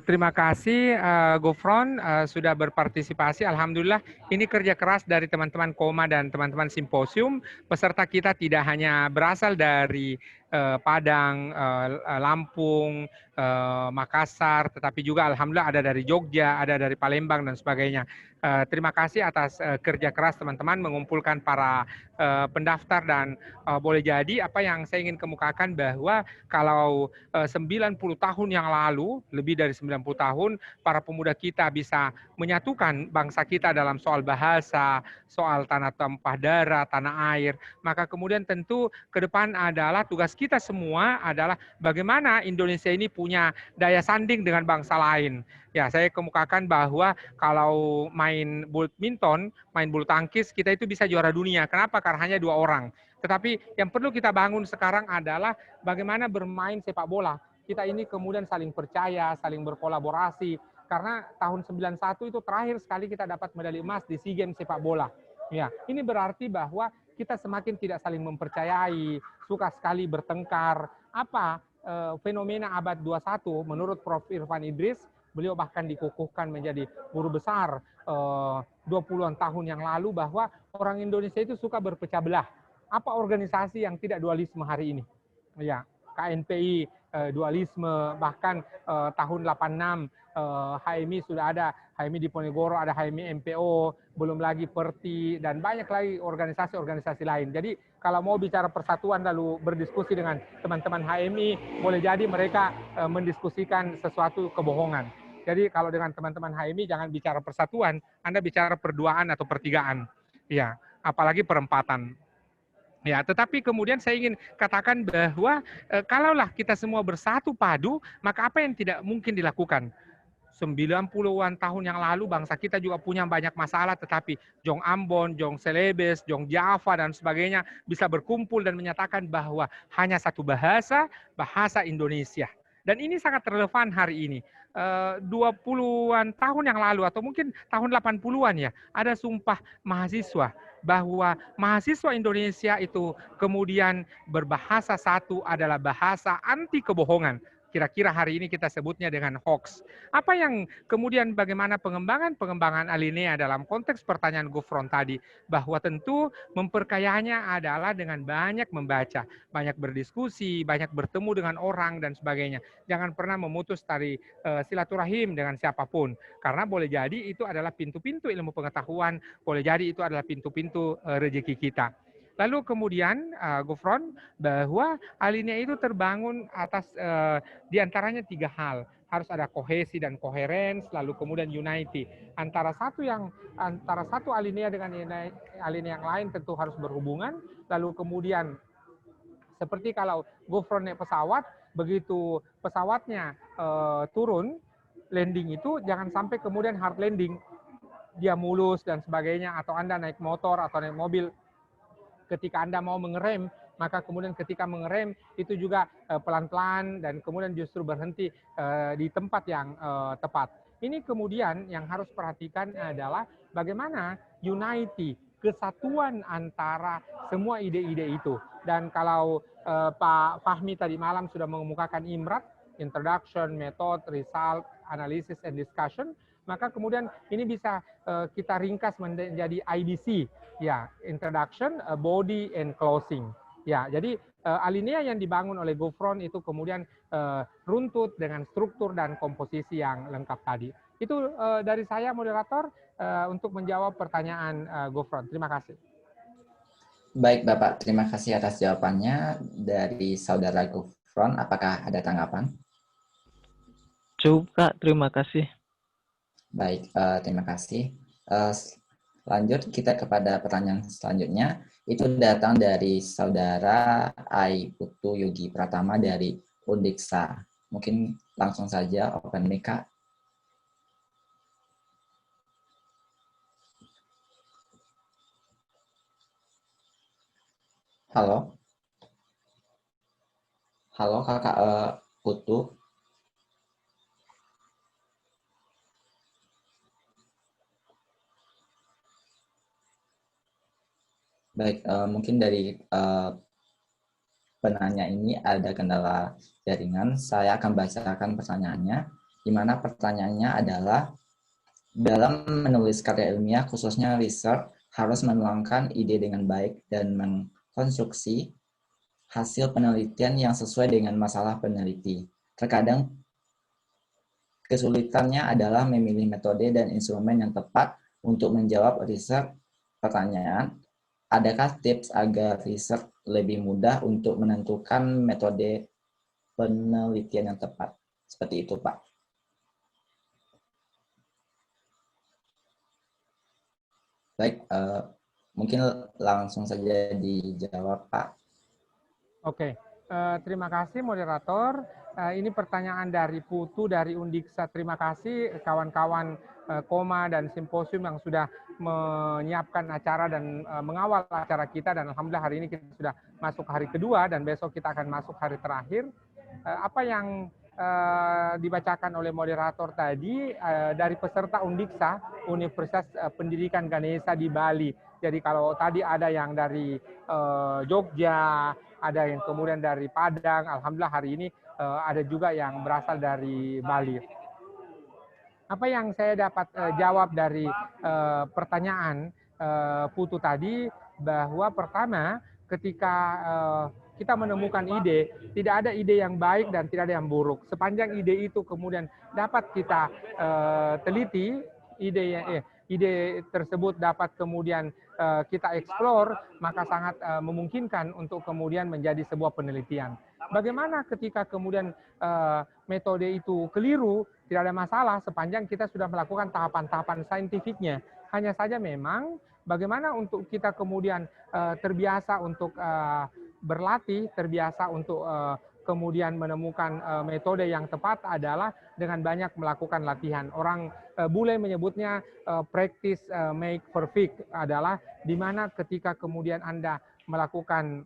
Terima kasih Gufron sudah berpartisipasi. Alhamdulillah ini kerja keras dari teman-teman Koma dan teman-teman Simposium. Peserta kita tidak hanya berasal dari Padang, Lampung, Makassar, tetapi juga alhamdulillah ada dari Jogja, ada dari Palembang dan sebagainya. Terima kasih atas kerja keras teman-teman mengumpulkan para pendaftar dan boleh jadi apa yang saya ingin kemukakan bahwa kalau 90 tahun yang lalu, lebih dari 90 tahun, para pemuda kita bisa menyatukan bangsa kita dalam soal bahasa, soal tanah tumpah darah, tanah air, maka kemudian tentu ke depan adalah tugas kita semua adalah bagaimana Indonesia ini punya daya sanding dengan bangsa lain. Ya, saya kemukakan bahwa kalau main badminton, main bulu tangkis, kita itu bisa juara dunia. Kenapa? Karena hanya 2 orang. Tetapi yang perlu kita bangun sekarang adalah bagaimana bermain sepak bola. Kita ini kemudian saling percaya, saling berkolaborasi. Karena tahun 91 itu terakhir sekali kita dapat medali emas di SEA Games sepak bola. Ya, ini berarti bahwa kita semakin tidak saling mempercayai, suka sekali bertengkar. Apa fenomena abad 21 menurut Prof. Irfan Idris, beliau bahkan dikukuhkan menjadi guru besar 20-an tahun yang lalu bahwa orang Indonesia itu suka berpecah belah. Apa organisasi yang tidak dualisme hari ini? Ya, KNPI dualisme, bahkan tahun 86 HMI sudah ada, HMI Diponegoro ada HMI MPO, belum lagi Perti dan banyak lagi organisasi-organisasi lain. Jadi kalau mau bicara persatuan lalu berdiskusi dengan teman-teman HMI, boleh jadi mereka mendiskusikan sesuatu kebohongan. Jadi kalau dengan teman-teman HMI jangan bicara persatuan, Anda bicara perduaan atau pertigaan. Ya, apalagi perempatan. Ya, tetapi kemudian saya ingin katakan bahwa kalaulah kita semua bersatu padu, maka apa yang tidak mungkin dilakukan? 90-an tahun yang lalu bangsa kita juga punya banyak masalah, tetapi Jong Ambon, Jong Celebes, Jong Java dan sebagainya bisa berkumpul dan menyatakan bahwa hanya satu bahasa, bahasa Indonesia. Dan ini sangat relevan hari ini. 20-an tahun yang lalu atau mungkin tahun 80-an ya, ada sumpah mahasiswa bahwa mahasiswa Indonesia itu kemudian berbahasa satu adalah bahasa anti kebohongan. Kira-kira hari ini kita sebutnya dengan hoax. Apa yang kemudian bagaimana pengembangan alinea dalam konteks pertanyaan Gufron tadi, bahwa tentu memperkayanya adalah dengan banyak membaca, banyak berdiskusi, banyak bertemu dengan orang dan sebagainya. Jangan pernah memutus tali silaturahim dengan siapapun, karena boleh jadi itu adalah pintu-pintu ilmu pengetahuan, boleh jadi itu adalah pintu-pintu rezeki kita. Lalu kemudian Gufron bahwa alinea itu terbangun atas diantaranya 3 hal. Harus ada kohesi dan koherens, lalu kemudian unity. Antara satu alinea dengan alinea yang lain tentu harus berhubungan. Lalu kemudian seperti kalau Gufron naik pesawat, begitu pesawatnya turun, landing itu jangan sampai kemudian hard landing. dia mulus dan sebagainya, atau Anda naik motor atau naik mobil, ketika Anda mau mengerem, maka kemudian ketika mengerem itu juga pelan-pelan dan kemudian justru berhenti di tempat yang tepat. Ini kemudian yang harus perhatikan adalah bagaimana unity, kesatuan antara semua ide-ide itu. Dan kalau Pak Fahmi tadi malam sudah mengemukakan IMRAT, Introduction, Method, Result, Analysis, and Discussion, maka kemudian ini bisa kita ringkas menjadi IBC, ya, Introduction, Body, and Closing. Ya, jadi alinea yang dibangun oleh GoFront itu kemudian runtut dengan struktur dan komposisi yang lengkap tadi. Itu dari saya, moderator, untuk menjawab pertanyaan GoFront. Terima kasih. Baik, Bapak. Terima kasih atas jawabannya. Dari Saudara GoFront, apakah ada tanggapan? Cukup, Kak. Terima kasih. Baik, terima kasih. Lanjut kita kepada pertanyaan selanjutnya. Itu datang dari Saudara Ai Putu Yogi Pratama dari Undiksa. Mungkin langsung saja open mic, Kak. Halo? Halo, Kakak Putu. Baik, mungkin dari penanya ini ada kendala jaringan. Saya akan bacakan pertanyaannya, di mana pertanyaannya adalah, dalam menulis karya ilmiah, khususnya research, harus menuangkan ide dengan baik dan mengkonstruksi hasil penelitian yang sesuai dengan masalah peneliti. Terkadang kesulitannya adalah memilih metode dan instrumen yang tepat untuk menjawab research pertanyaan. Adakah tips agar riset lebih mudah untuk menentukan metode penelitian yang tepat? Seperti itu, Pak. Baik, mungkin langsung saja dijawab, Pak. Oke, terima kasih moderator. Ini pertanyaan dari Putu dari Undiksa. Terima kasih kawan-kawan Koma dan Simposium yang sudah menyiapkan acara dan mengawal acara kita, dan alhamdulillah hari ini kita sudah masuk hari kedua dan besok kita akan masuk hari terakhir. Apa yang dibacakan oleh moderator tadi dari peserta Undiksa, Universitas Pendidikan Ganesha di Bali. Jadi kalau tadi ada yang dari Jogja, ada yang kemudian dari Padang, alhamdulillah hari ini ada juga yang berasal dari Bali. Apa yang saya dapat jawab dari pertanyaan Putu tadi, bahwa pertama ketika kita menemukan ide, tidak ada ide yang baik dan tidak ada yang buruk. Sepanjang ide itu kemudian dapat kita teliti, ide tersebut dapat kemudian kita eksplor, maka sangat memungkinkan untuk kemudian menjadi sebuah penelitian. Bagaimana ketika kemudian metode itu keliru, tidak ada masalah sepanjang kita sudah melakukan tahapan-tahapan saintifiknya. Hanya saja memang bagaimana untuk kita kemudian terbiasa untuk berlatih, terbiasa untuk kemudian menemukan metode yang tepat adalah dengan banyak melakukan latihan. Orang bule menyebutnya practice make perfect, adalah di mana ketika kemudian Anda melakukan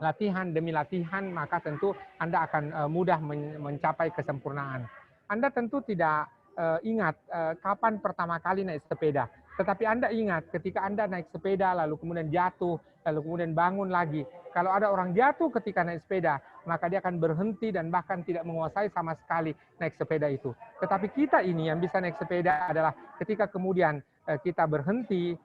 latihan demi latihan, maka tentu Anda akan mudah mencapai kesempurnaan. Anda tentu tidak ingat kapan pertama kali naik sepeda, tetapi Anda ingat ketika Anda naik sepeda lalu kemudian jatuh, lalu kemudian bangun lagi. Kalau ada orang jatuh ketika naik sepeda, maka dia akan berhenti dan bahkan tidak menguasai sama sekali naik sepeda itu. Tetapi kita ini yang bisa naik sepeda adalah ketika kemudian kita berhenti,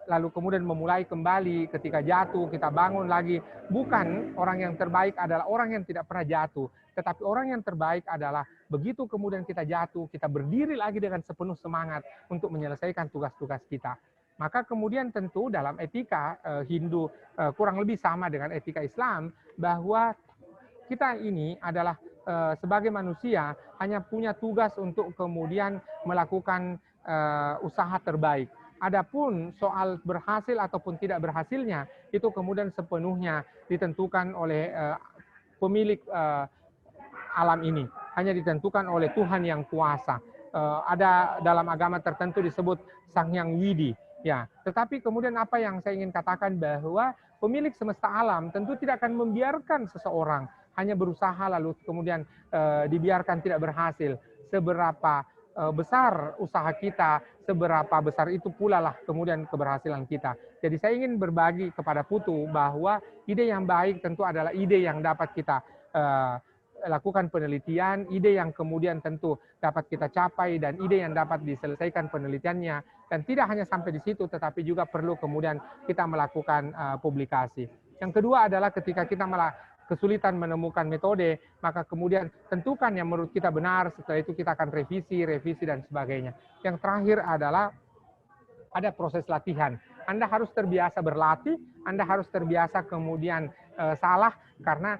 lalu kemudian memulai kembali, ketika jatuh kita bangun lagi. Bukan orang yang terbaik adalah orang yang tidak pernah jatuh, tetapi orang yang terbaik adalah begitu kemudian kita jatuh, kita berdiri lagi dengan sepenuh semangat untuk menyelesaikan tugas-tugas kita. Maka kemudian tentu dalam etika Hindu kurang lebih sama dengan etika Islam, bahwa kita ini adalah sebagai manusia hanya punya tugas untuk kemudian melakukan usaha terbaik. Adapun soal berhasil ataupun tidak berhasilnya, itu kemudian sepenuhnya ditentukan oleh pemilik alam ini. Hanya ditentukan oleh Tuhan yang kuasa. ada dalam agama tertentu disebut Sang Hyang Widi. Ya, tetapi kemudian apa yang saya ingin katakan bahwa pemilik semesta alam tentu tidak akan membiarkan seseorang hanya berusaha lalu kemudian dibiarkan tidak berhasil. Seberapa besar usaha kita, seberapa besar itu pula lah kemudian keberhasilan kita. Jadi saya ingin berbagi kepada Putu bahwa ide yang baik tentu adalah ide yang dapat kita lakukan penelitian, ide yang kemudian tentu dapat kita capai, dan ide yang dapat diselesaikan penelitiannya. Dan tidak hanya sampai di situ, tetapi juga perlu kemudian kita melakukan publikasi. Yang kedua adalah ketika kita malah kesulitan menemukan metode, maka kemudian tentukan yang menurut kita benar, setelah itu kita akan revisi dan sebagainya. Yang terakhir adalah ada proses latihan. Anda harus terbiasa berlatih, Anda harus terbiasa kemudian salah, karena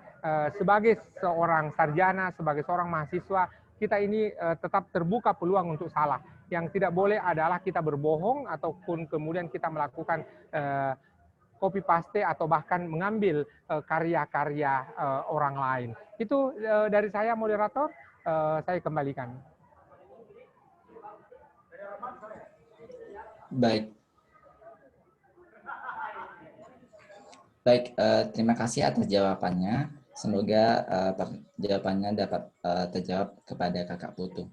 sebagai seorang sarjana, sebagai seorang mahasiswa, kita ini tetap terbuka peluang untuk salah. Yang tidak boleh adalah kita berbohong ataupun kemudian kita melakukan copy paste atau bahkan mengambil karya-karya orang lain. Itu dari saya, moderator. Saya kembalikan. Baik. Baik, terima kasih atas jawabannya. Semoga jawabannya dapat terjawab kepada Kakak Putu.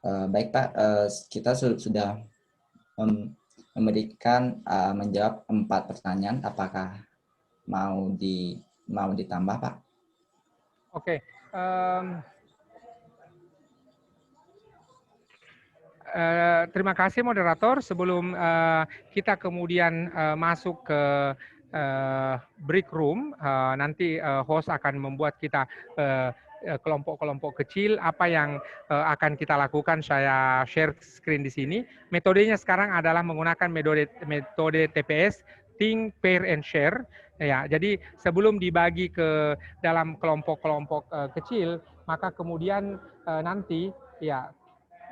Baik Pak, kita sudah memberikan menjawab 4 pertanyaan. Apakah mau ditambah Pak? Oke. Terima kasih moderator. Sebelum kita kemudian masuk ke break room, nanti host akan membuat kita kelompok-kelompok kecil. Apa yang akan kita lakukan, saya share screen di sini. Metodenya sekarang adalah menggunakan metode TPS, Think, Pair, and Share. Ya, jadi sebelum dibagi ke dalam kelompok-kelompok kecil, maka kemudian nanti ya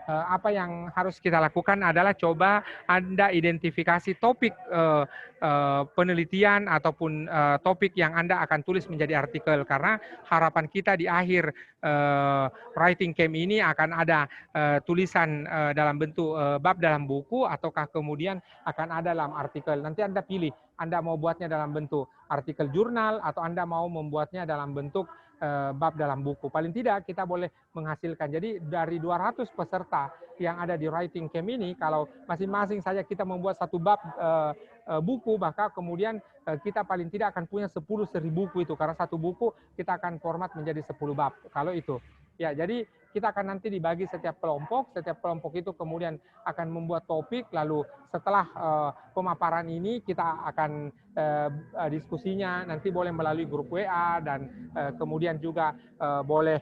apa yang harus kita lakukan adalah coba Anda identifikasi topik penelitian ataupun topik yang Anda akan tulis menjadi artikel, karena harapan kita di akhir writing camp ini akan ada tulisan dalam bentuk bab dalam buku, ataukah kemudian akan ada dalam artikel. Nanti Anda pilih, Anda mau buatnya dalam bentuk artikel jurnal atau Anda mau membuatnya dalam bentuk bab dalam buku. Paling tidak kita boleh menghasilkan. Jadi dari 200 peserta yang ada di writing camp ini, kalau masing-masing saja kita membuat satu bab buku, maka kemudian kita paling tidak akan punya 10.000 buku itu, karena satu buku kita akan format menjadi 10 bab. Kalau itu ya, jadi kita akan nanti dibagi setiap kelompok itu kemudian akan membuat topik, lalu setelah pemaparan ini kita akan diskusinya nanti boleh melalui grup WA, dan kemudian juga boleh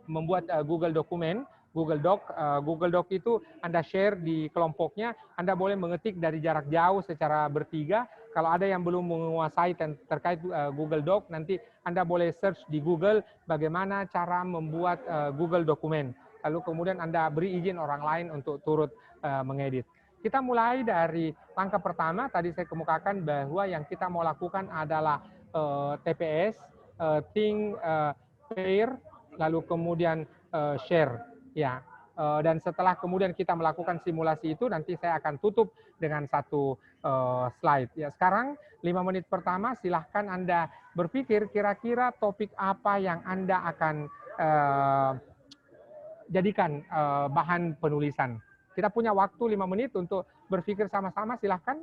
membuat Google dokumen, Google Doc. Google Doc itu Anda share di kelompoknya, Anda boleh mengetik dari jarak jauh secara bertiga. Kalau ada yang belum menguasai terkait Google Doc, nanti Anda boleh search di Google bagaimana cara membuat Google dokumen. Lalu kemudian Anda beri izin orang lain untuk turut mengedit. Kita mulai dari langkah pertama, tadi saya kemukakan bahwa yang kita mau lakukan adalah TPS, Think, Pair, lalu kemudian Share. Ya. Dan setelah kemudian kita melakukan simulasi itu, nanti saya akan tutup dengan satu slide. Ya, sekarang 5 menit pertama silahkan Anda berpikir kira-kira topik apa yang Anda akan jadikan bahan penulisan. Kita punya waktu 5 menit untuk berpikir sama-sama, silahkan.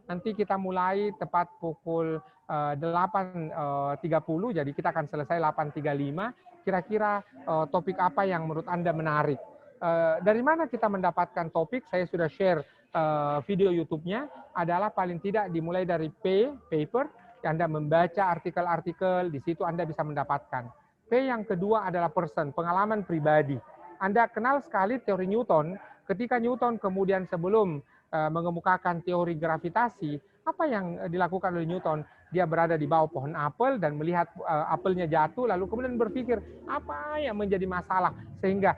Nanti kita mulai tepat pukul 8.30, jadi kita akan selesai 8.35. Kira-kira topik apa yang menurut Anda menarik? Dari mana kita mendapatkan topik? Saya sudah share video YouTube-nya, adalah paling tidak dimulai dari paper, Anda membaca artikel-artikel, di situ Anda bisa mendapatkan. P yang kedua adalah person, pengalaman pribadi. Anda kenal sekali teori Newton, ketika Newton kemudian sebelum mengemukakan teori gravitasi, apa yang dilakukan oleh Newton? Dia berada di bawah pohon apel dan melihat apelnya jatuh, lalu kemudian berpikir apa yang menjadi masalah sehingga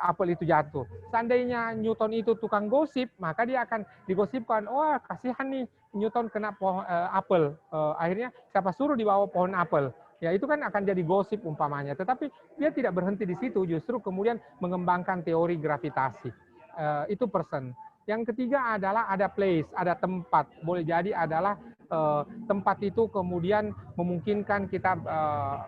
apel itu jatuh. Seandainya Newton itu tukang gosip, maka dia akan digosipkan, wah kasihan nih Newton kena pohon apel. Akhirnya siapa suruh di bawah pohon apel? Ya itu kan akan jadi gosip umpamanya. Tetapi dia tidak berhenti di situ, justru kemudian mengembangkan teori gravitasi. Itu person. Yang ketiga adalah ada place, ada tempat. Boleh jadi adalah tempat itu kemudian memungkinkan kita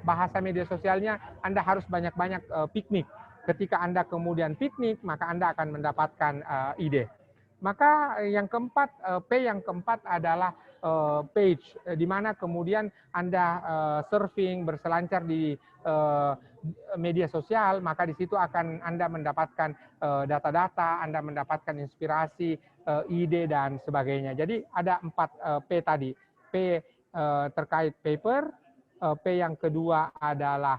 bahasa media sosialnya Anda harus banyak-banyak piknik. Ketika Anda kemudian piknik, maka Anda akan mendapatkan ide. Maka yang keempat, P yang keempat adalah page, di mana kemudian Anda surfing, berselancar di media sosial, maka di situ akan Anda mendapatkan data-data, Anda mendapatkan inspirasi, ide, dan sebagainya. Jadi ada 4 P tadi. P terkait paper, P yang kedua adalah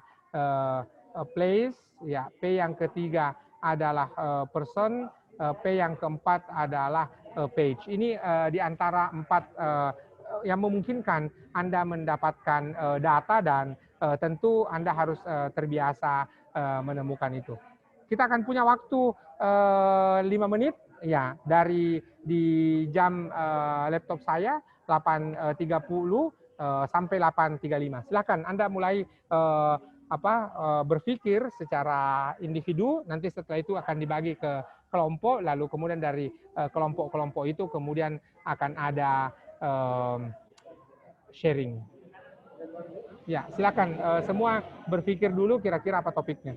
place, ya. P yang ketiga adalah person, P yang keempat adalah page. Ini di antara 4 yang memungkinkan Anda mendapatkan data dan tentu Anda harus terbiasa menemukan itu. Kita akan punya waktu 5 menit ya dari di jam laptop saya 8.30 sampai 8.35. Silakan Anda mulai berpikir secara individu, nanti setelah itu akan dibagi ke kelompok, lalu kemudian dari kelompok-kelompok itu kemudian akan ada sharing. Ya, silakan semua berpikir dulu kira-kira apa topiknya.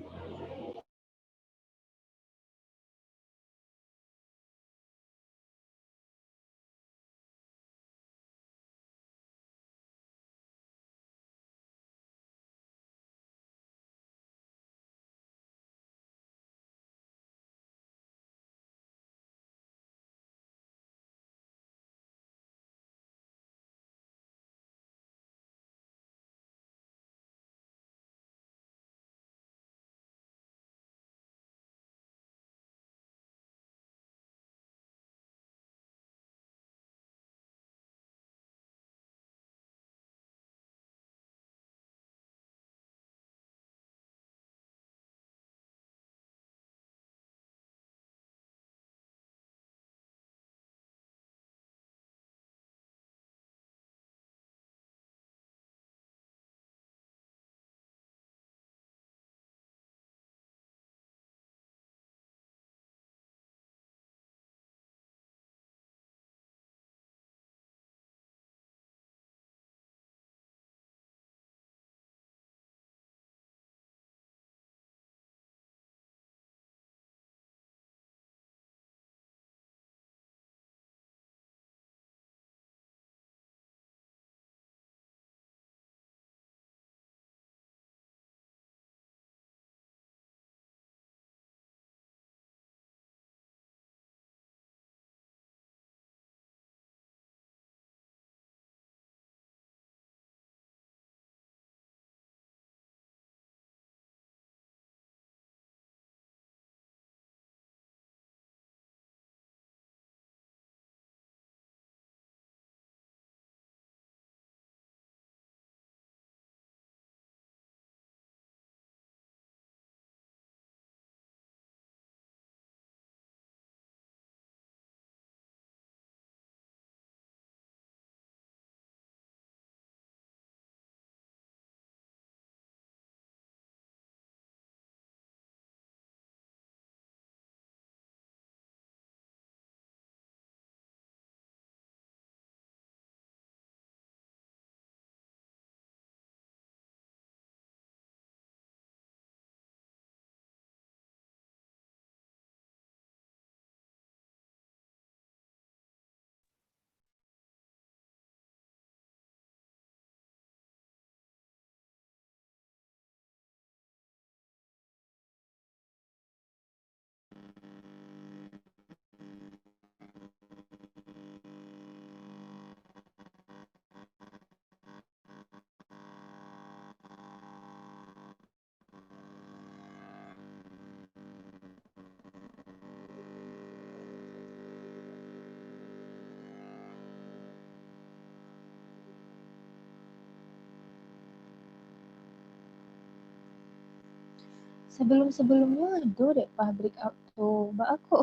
Sebelum-sebelumnya ada deh pabrik auto, mbak aku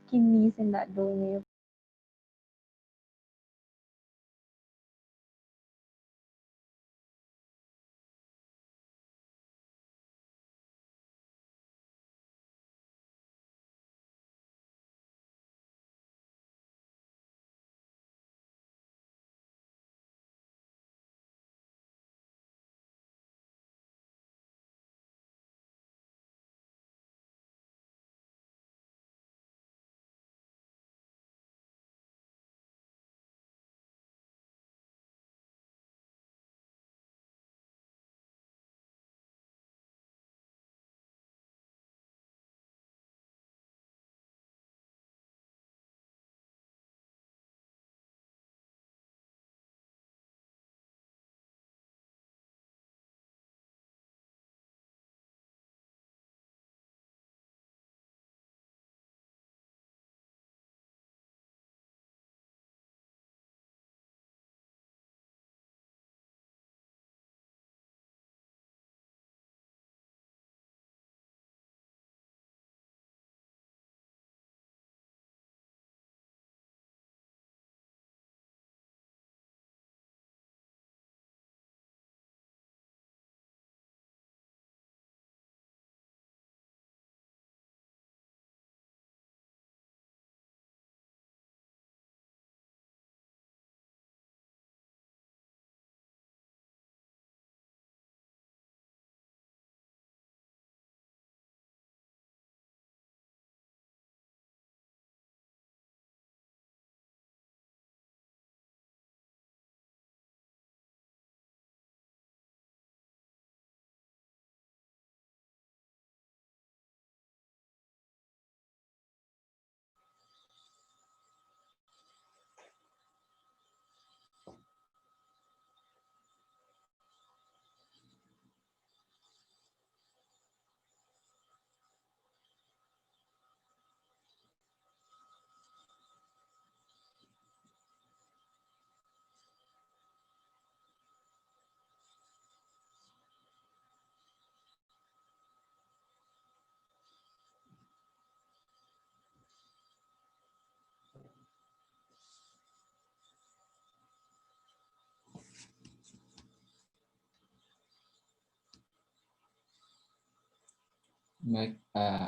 kini saya ndak ada nih. Baik,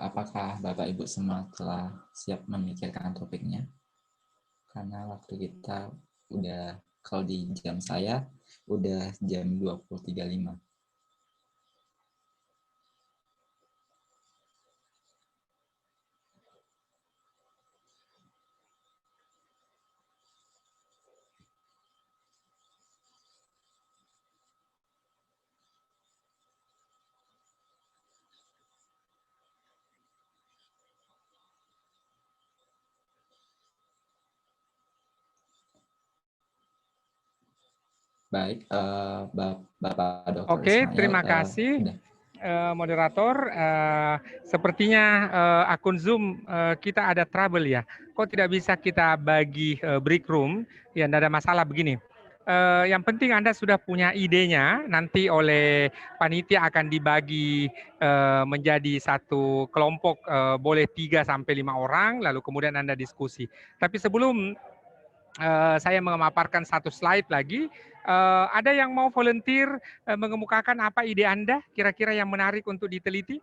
apakah Bapak Ibu semua telah siap memikirkan topiknya? Karena waktu kita udah, kalau di jam saya, udah jam 20.35. Baik, Bapak Dr. Oke, Ismail. terima kasih. Udah. Moderator, sepertinya akun Zoom kita ada trouble ya. Kok tidak bisa kita bagi break room? Ya, tidak ada masalah begini. Yang penting Anda sudah punya idenya, nanti oleh panitia akan dibagi menjadi satu kelompok, boleh 3 sampai 5 orang, lalu kemudian Anda diskusi. Tapi sebelum saya memaparkan satu slide lagi, ada yang mau volunteer mengemukakan apa ide Anda kira-kira yang menarik untuk diteliti?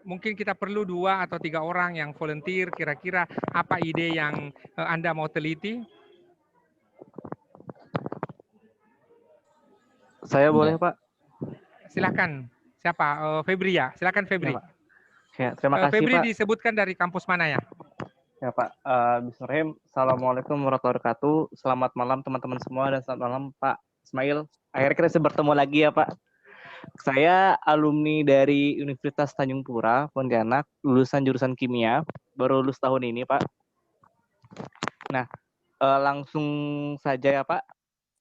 Mungkin kita perlu 2 atau 3 orang yang volunteer, kira-kira apa ide yang Anda mau teliti? Saya boleh, Pak? Silakan. Siapa? Febri ya? Silakan Febri. Ya, Pak. Ya, terima kasih, Febri Pak. disebutkan dari kampus mana ya? Ya, Pak. Bismillahirrahmanirrahim. Assalamualaikum warahmatullahi wabarakatuh. Selamat malam teman-teman semua dan selamat malam Pak Ismail. Akhirnya kita bisa bertemu lagi ya, Pak. Saya alumni dari Universitas Tanjung Pura, Pontianak, lulusan jurusan kimia, baru lulus tahun ini, Pak. Nah, langsung saja ya, Pak.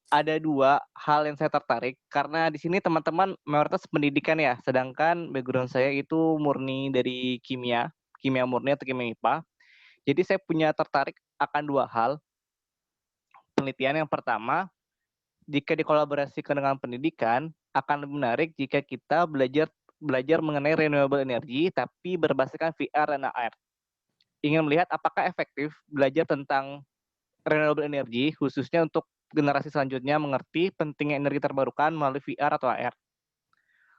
Ada 2 hal yang saya tertarik karena di sini teman-teman mayoritas pendidikan ya, sedangkan background saya itu murni dari kimia murni atau kimia IPA. Jadi saya punya tertarik akan 2 hal. Penelitian yang pertama, jika dikolaborasikan dengan pendidikan, akan lebih menarik jika kita belajar mengenai renewable energy tapi berbasiskan VR dan AR. Ingin melihat apakah efektif belajar tentang renewable energy khususnya untuk generasi selanjutnya mengerti pentingnya energi terbarukan melalui VR atau AR.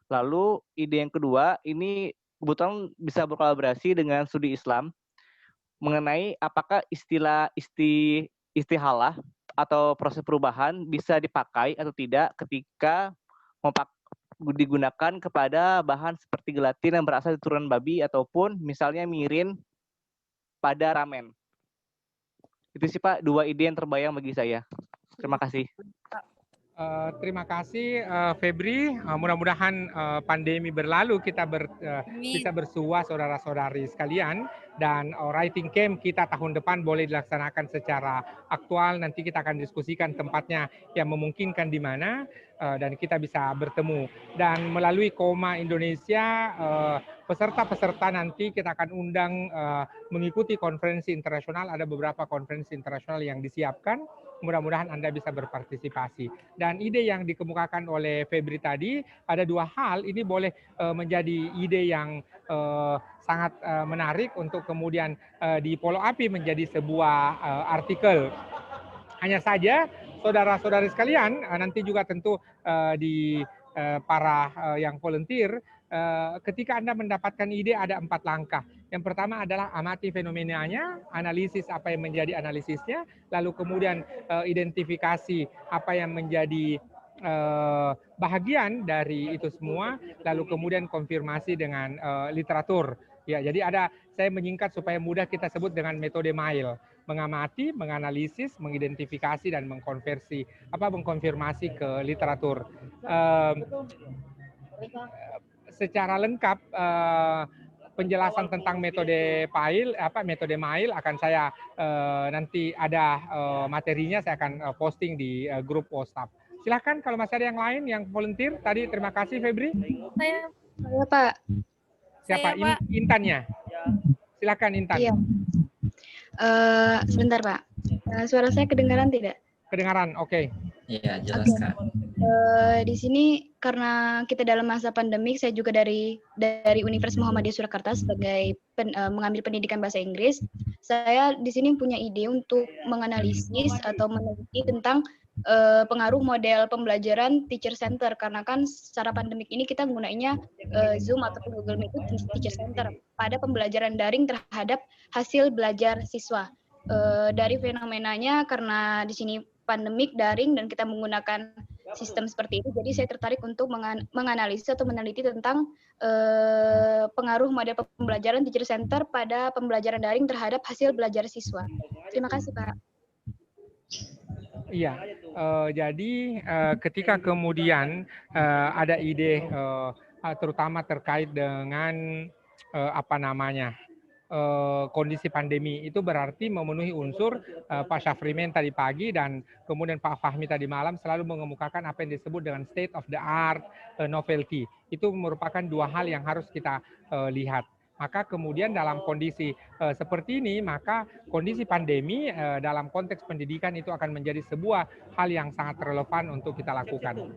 Lalu ide yang kedua, ini kebetulan bisa berkolaborasi dengan studi Islam mengenai apakah istihalah atau proses perubahan bisa dipakai atau tidak ketika digunakan kepada bahan seperti gelatin yang berasal dari turunan babi ataupun misalnya mirin pada ramen. Itu sih Pak 2 ide yang terbayang bagi saya. Terima kasih. Terima kasih Febri. Mudah-mudahan pandemi berlalu kita bisa bersua saudara-saudari sekalian dan writing camp kita tahun depan boleh dilaksanakan secara aktual. Nanti kita akan diskusikan tempatnya yang memungkinkan di mana dan kita bisa bertemu. Dan melalui Koma Indonesia peserta-peserta nanti kita akan undang mengikuti konferensi internasional. Ada beberapa konferensi internasional yang disiapkan. Mudah-mudahan Anda bisa berpartisipasi. Dan ide yang dikemukakan oleh Febri tadi, ada 2 hal, ini boleh menjadi ide yang sangat menarik untuk kemudian di follow up menjadi sebuah artikel. Hanya saja, saudara-saudari sekalian, nanti juga tentu di para yang volunteer, ketika Anda mendapatkan ide ada 4 langkah. Yang pertama adalah amati fenomenanya, analisis apa yang menjadi analisisnya, lalu kemudian identifikasi apa yang menjadi bahagian dari itu semua, lalu kemudian konfirmasi dengan literatur. Ya, jadi saya menyingkat supaya mudah kita sebut dengan metode MILE. Mengamati, menganalisis, mengidentifikasi dan mengkonfirmasi ke literatur. Secara lengkap penjelasan tentang metode MILE akan saya nanti ada materinya, saya akan posting di grup WhatsApp. Silakan kalau masih ada yang lain yang volunteer. Tadi terima kasih Febri. Saya Pak. Siapa? Saya, Pak. Intannya. Silakan Intan. Iya. Sebentar Pak. Suara saya kedengaran tidak? Kedengaran, oke. Iya, jelas Kak. Di sini karena kita dalam masa pandemik, saya juga dari Universitas Muhammadiyah Surakarta sebagai mengambil pendidikan bahasa Inggris. Saya di sini punya ide untuk menganalisis atau meneliti tentang pengaruh model pembelajaran teacher center, karena kan secara pandemik ini kita menggunakannya Zoom ataupun Google Meet itu teacher center pada pembelajaran daring terhadap hasil belajar siswa. Dari fenomenanya karena di sini pandemik daring dan kita menggunakan sistem seperti itu, jadi saya tertarik untuk menganalisis atau meneliti tentang pengaruh model pembelajaran teacher center pada pembelajaran daring terhadap hasil belajar siswa. Terima kasih, Pak. Iya, jadi ketika kemudian ada ide terutama terkait dengan kondisi pandemi, itu berarti memenuhi unsur Pak Syafrimen tadi pagi dan kemudian Pak Fahmi tadi malam selalu mengemukakan apa yang disebut dengan state of the art novelty. Itu merupakan dua hal yang harus kita lihat. Maka kemudian dalam kondisi seperti ini, maka kondisi pandemi dalam konteks pendidikan itu akan menjadi sebuah hal yang sangat relevan untuk kita lakukan.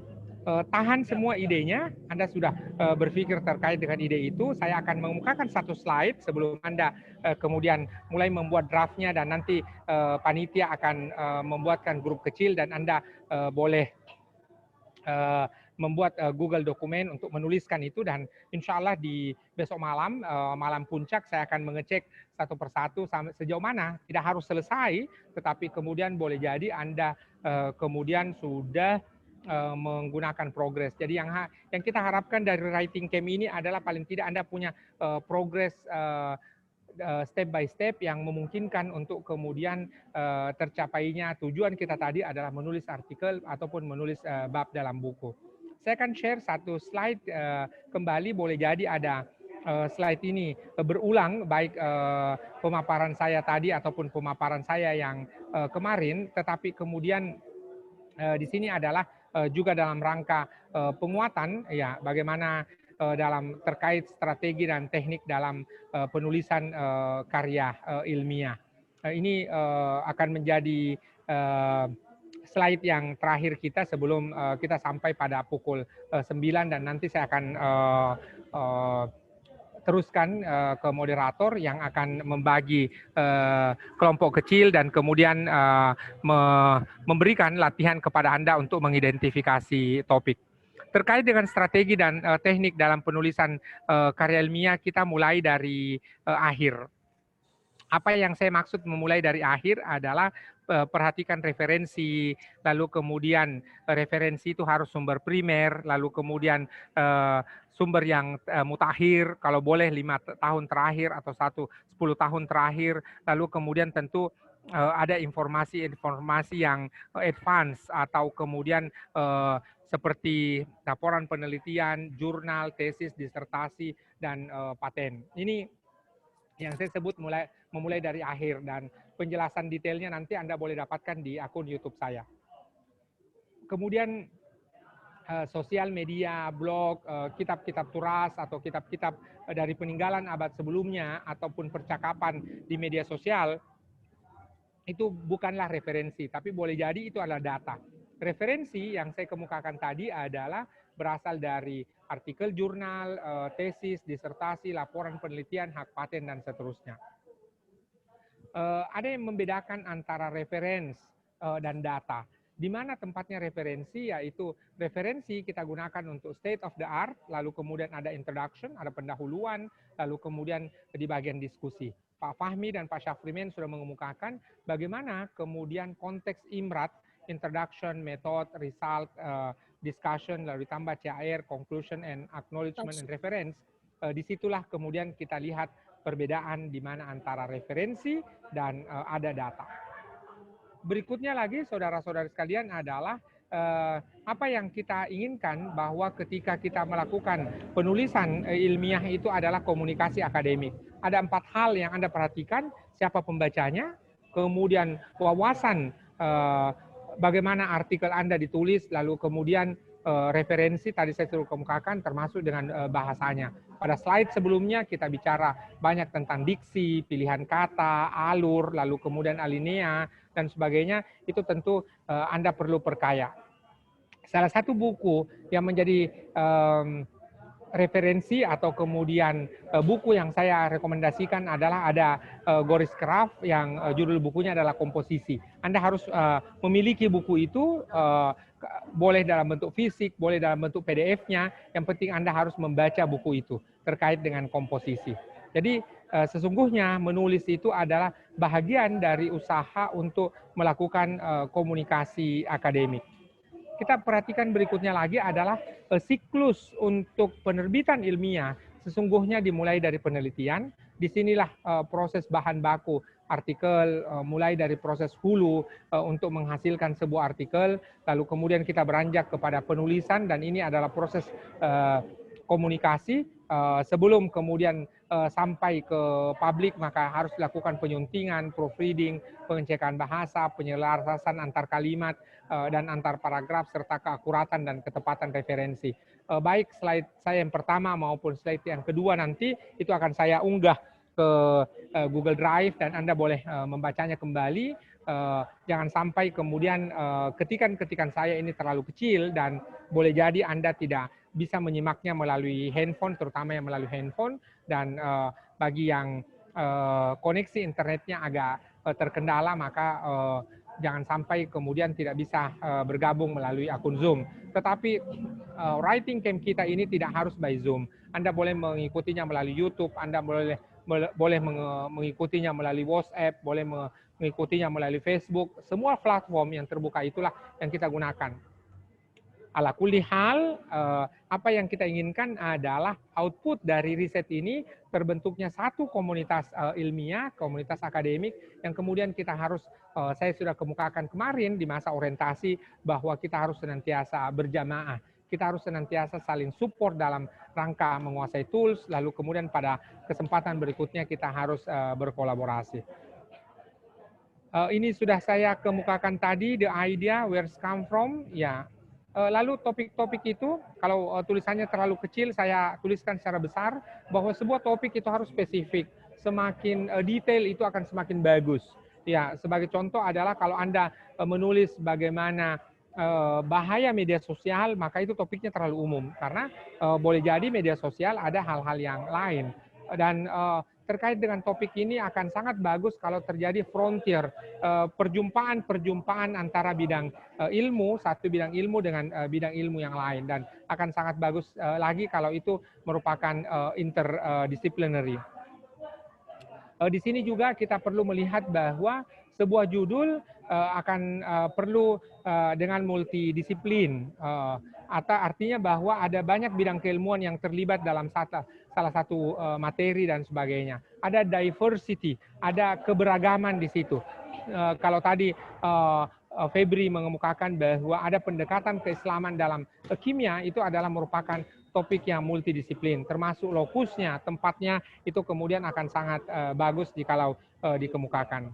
Tahan semua idenya, Anda sudah berpikir terkait dengan ide itu. Saya akan mengemukakan satu slide sebelum Anda kemudian mulai membuat draftnya, dan nanti panitia akan membuatkan grup kecil dan Anda boleh membuat Google dokumen untuk menuliskan itu, dan insya Allah di besok malam, malam puncak, saya akan mengecek satu persatu sampai sejauh mana. Tidak harus selesai, tetapi kemudian boleh jadi Anda kemudian sudah menggunakan progres. Jadi yang kita harapkan dari writing camp ini adalah paling tidak Anda punya progres step by step yang memungkinkan untuk kemudian tercapainya tujuan kita tadi adalah menulis artikel ataupun menulis bab dalam buku. Saya akan share satu slide kembali, boleh jadi ada slide ini berulang, baik pemaparan saya tadi ataupun pemaparan saya yang kemarin, tetapi kemudian di sini adalah juga dalam rangka penguatan, ya, bagaimana dalam terkait strategi dan teknik dalam penulisan karya ilmiah. Ini akan menjadi slide yang terakhir kita sebelum kita sampai pada pukul 9, dan nanti saya akan teruskan ke moderator yang akan membagi kelompok kecil dan kemudian memberikan latihan kepada Anda untuk mengidentifikasi topik. Terkait dengan strategi dan teknik dalam penulisan karya ilmiah, kita mulai dari akhir. Apa yang saya maksud memulai dari akhir adalah perhatikan referensi, lalu kemudian referensi itu harus sumber primer, lalu kemudian sumber yang mutakhir, kalau boleh 5 tahun terakhir atau 10 tahun terakhir, lalu kemudian tentu ada informasi-informasi yang advance atau kemudian seperti laporan penelitian, jurnal, tesis, disertasi, dan paten. Ini yang saya sebut memulai dari akhir, dan penjelasan detailnya nanti Anda boleh dapatkan di akun YouTube saya. Kemudian sosial media, blog, kitab-kitab turas atau kitab-kitab dari peninggalan abad sebelumnya ataupun percakapan di media sosial itu bukanlah referensi, tapi boleh jadi itu adalah data. Referensi yang saya kemukakan tadi adalah berasal dari artikel jurnal, tesis, disertasi, laporan penelitian, hak paten, dan seterusnya. Ada yang membedakan antara referensi dan data. Di mana tempatnya referensi, yaitu referensi kita gunakan untuk state of the art, lalu kemudian ada introduction, ada pendahuluan, lalu kemudian di bagian diskusi. Pak Fahmi dan Pak Syafrimen sudah mengemukakan bagaimana kemudian konteks IMRAT, introduction, method, result, discussion, lalu ditambah CAR, conclusion and acknowledgement and reference. Disitulah kemudian kita lihat perbedaan di mana antara referensi dan ada data. Berikutnya lagi, saudara-saudari sekalian, adalah apa yang kita inginkan bahwa ketika kita melakukan penulisan ilmiah itu adalah komunikasi akademik. Ada 4 hal yang Anda perhatikan: siapa pembacanya, kemudian wawasan bagaimana artikel Anda ditulis, lalu kemudian referensi tadi saya sudah kemukakan termasuk dengan bahasanya. Pada slide sebelumnya kita bicara banyak tentang diksi, pilihan kata, alur, lalu kemudian alinea, dan sebagainya. Itu tentu Anda perlu perkaya. Salah satu buku yang menjadi referensi atau kemudian buku yang saya rekomendasikan adalah ada Goris Craft yang judul bukunya adalah komposisi. Anda harus memiliki buku itu, boleh dalam bentuk fisik, boleh dalam bentuk PDF-nya, yang penting Anda harus membaca buku itu terkait dengan komposisi. Jadi sesungguhnya menulis itu adalah bahagian dari usaha untuk melakukan komunikasi akademik. Kita perhatikan berikutnya lagi adalah siklus untuk penerbitan ilmiah sesungguhnya dimulai dari penelitian. Disinilah proses bahan baku artikel, mulai dari proses hulu untuk menghasilkan sebuah artikel, lalu kemudian kita beranjak kepada penulisan, dan ini adalah proses komunikasi. Sebelum kemudian sampai ke publik, maka harus dilakukan penyuntingan, proofreading, pengecekan bahasa, penyelarasan antar kalimat dan antar paragraf, serta keakuratan dan ketepatan referensi. Baik slide saya yang pertama maupun slide yang kedua nanti itu akan saya unggah ke Google Drive dan Anda boleh membacanya kembali. Jangan sampai kemudian ketikan-ketikan saya ini terlalu kecil dan boleh jadi Anda tidak bisa menyimaknya melalui handphone, terutama yang melalui handphone, dan bagi yang koneksi internetnya agak terkendala, maka jangan sampai kemudian tidak bisa bergabung melalui akun Zoom. Tetapi writing camp kita ini tidak harus by Zoom. Anda boleh mengikutinya melalui YouTube, Anda boleh mengikutinya melalui WhatsApp, boleh mengikutinya melalui Facebook. Semua platform yang terbuka itulah yang kita gunakan. Ala kulli hal, apa yang kita inginkan adalah output dari riset ini terbentuknya satu komunitas ilmiah, komunitas akademik, yang kemudian kita harus, saya sudah kemukakan kemarin di masa orientasi, bahwa kita harus senantiasa berjamaah. Kita harus senantiasa saling support dalam rangka menguasai tools, lalu kemudian pada kesempatan berikutnya kita harus berkolaborasi. Ini sudah saya kemukakan tadi, the idea, where it's come from, ya. Lalu topik-topik itu, kalau tulisannya terlalu kecil, saya tuliskan secara besar, bahwa sebuah topik itu harus spesifik. Semakin detail itu akan semakin bagus. Ya, sebagai contoh adalah kalau Anda menulis bagaimana bahaya media sosial, maka itu topiknya terlalu umum. Karena boleh jadi media sosial ada hal-hal yang lain. Dan terkait dengan topik ini akan sangat bagus kalau terjadi frontier, perjumpaan antara bidang ilmu, satu bidang ilmu dengan bidang ilmu yang lain, dan akan sangat bagus lagi kalau itu merupakan interdisciplinary. Di sini juga kita perlu melihat bahwa sebuah judul akan perlu dengan multidisiplin, atau artinya bahwa ada banyak bidang keilmuan yang terlibat dalam salah satu materi dan sebagainya. Ada diversity, ada keberagaman di situ. Kalau tadi Febri mengemukakan bahwa ada pendekatan keislaman dalam kimia, itu adalah merupakan topik yang multidisiplin, termasuk lokusnya, tempatnya, itu kemudian akan sangat bagus jikalau dikemukakan.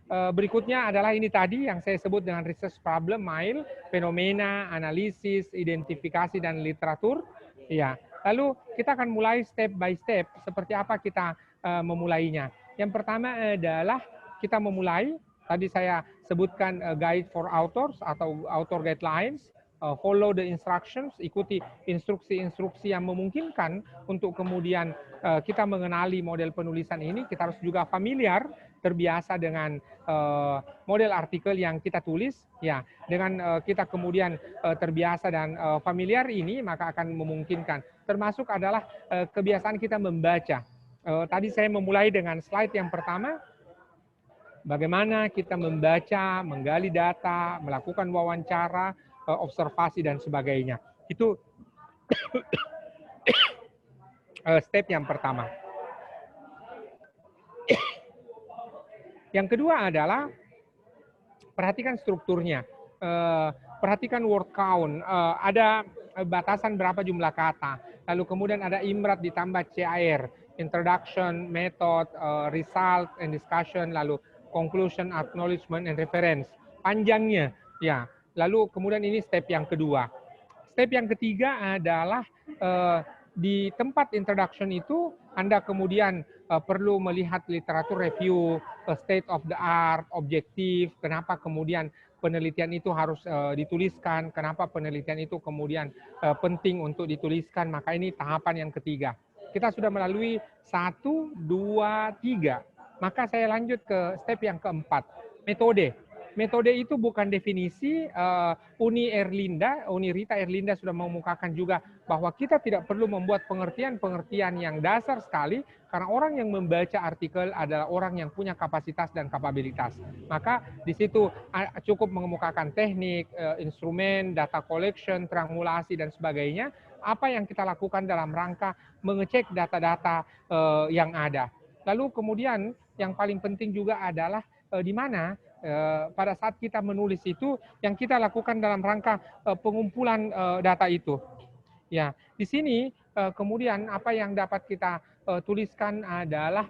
Berikutnya adalah ini tadi yang saya sebut dengan research problem mile, fenomena, analisis, identifikasi, dan literatur. Ya, lalu kita akan mulai step by step, seperti apa kita memulainya. Yang pertama adalah kita memulai, tadi saya sebutkan guide for authors atau author guidelines, follow the instructions, ikuti instruksi-instruksi yang memungkinkan untuk kemudian kita mengenali model penulisan ini. Kita harus juga familiar, terbiasa dengan model artikel yang kita tulis. Ya, dengan kita kemudian terbiasa dan familiar ini, maka akan memungkinkan. Termasuk adalah kebiasaan kita membaca. Tadi saya memulai dengan slide yang pertama, bagaimana kita membaca, menggali data, melakukan wawancara, observasi, dan sebagainya. Itu step yang pertama. Yang kedua adalah perhatikan strukturnya. Perhatikan word count. Ada batasan berapa jumlah kata. Lalu kemudian ada imrat ditambah CAR. Introduction, method, result, and discussion. Lalu conclusion, acknowledgement, and reference. Panjangnya. Ya. Lalu kemudian ini step yang kedua. Step yang ketiga adalah di tempat introduction itu Anda kemudian perlu melihat literatur review, state of the art, objektif, kenapa kemudian penelitian itu harus dituliskan, kenapa penelitian itu kemudian penting untuk dituliskan, maka ini tahapan yang ketiga. Kita sudah melalui 1, 2, 3. Maka saya lanjut ke step yang keempat, metode. Metode itu bukan definisi. Uni Rita Erlinda sudah mengemukakan juga bahwa kita tidak perlu membuat pengertian-pengertian yang dasar sekali, karena orang yang membaca artikel adalah orang yang punya kapasitas dan kapabilitas. Maka di situ cukup mengemukakan teknik, instrumen, data collection, triangulasi, dan sebagainya. Apa yang kita lakukan dalam rangka mengecek data-data yang ada. Lalu kemudian yang paling penting juga adalah di mana pada saat kita menulis itu yang kita lakukan dalam rangka pengumpulan data itu. Ya, di sini kemudian apa yang dapat kita tuliskan adalah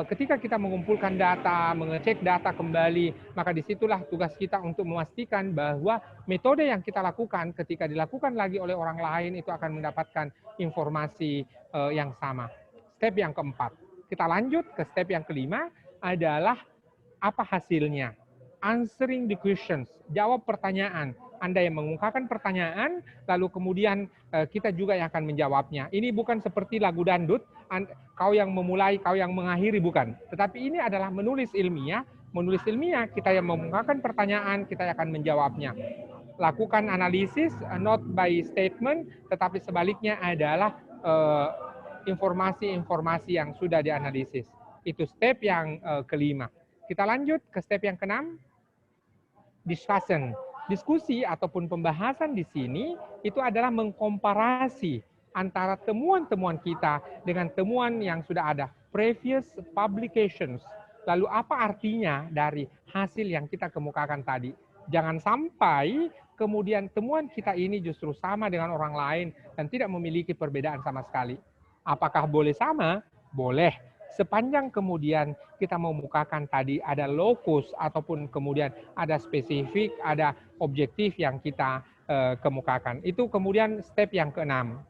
ketika kita mengumpulkan data, mengecek data kembali, maka disitulah tugas kita untuk memastikan bahwa metode yang kita lakukan ketika dilakukan lagi oleh orang lain itu akan mendapatkan informasi yang sama. Step yang keempat. Kita lanjut ke step yang kelima adalah apa hasilnya. Answering the questions, jawab pertanyaan. Anda yang mengungkapkan pertanyaan, lalu kemudian kita juga yang akan menjawabnya. Ini bukan seperti lagu dangdut, kau yang memulai, kau yang mengakhiri, bukan. Tetapi ini adalah menulis ilmiah. Menulis ilmiah, kita yang mengungkapkan pertanyaan, kita akan menjawabnya. Lakukan analisis, not by statement, tetapi sebaliknya adalah informasi-informasi yang sudah dianalisis. Itu step yang kelima. Kita lanjut ke step yang keenam. Discussion. Diskusi ataupun pembahasan di sini itu adalah mengkomparasi antara temuan-temuan kita dengan temuan yang sudah ada, previous publications. Lalu apa artinya dari hasil yang kita kemukakan tadi? Jangan sampai kemudian temuan kita ini justru sama dengan orang lain dan tidak memiliki perbedaan sama sekali. Apakah boleh sama? Boleh. Sepanjang kemudian kita memukakan tadi ada lokus ataupun kemudian ada spesifik, ada objektif yang kita kemukakan. Itu kemudian step yang keenam.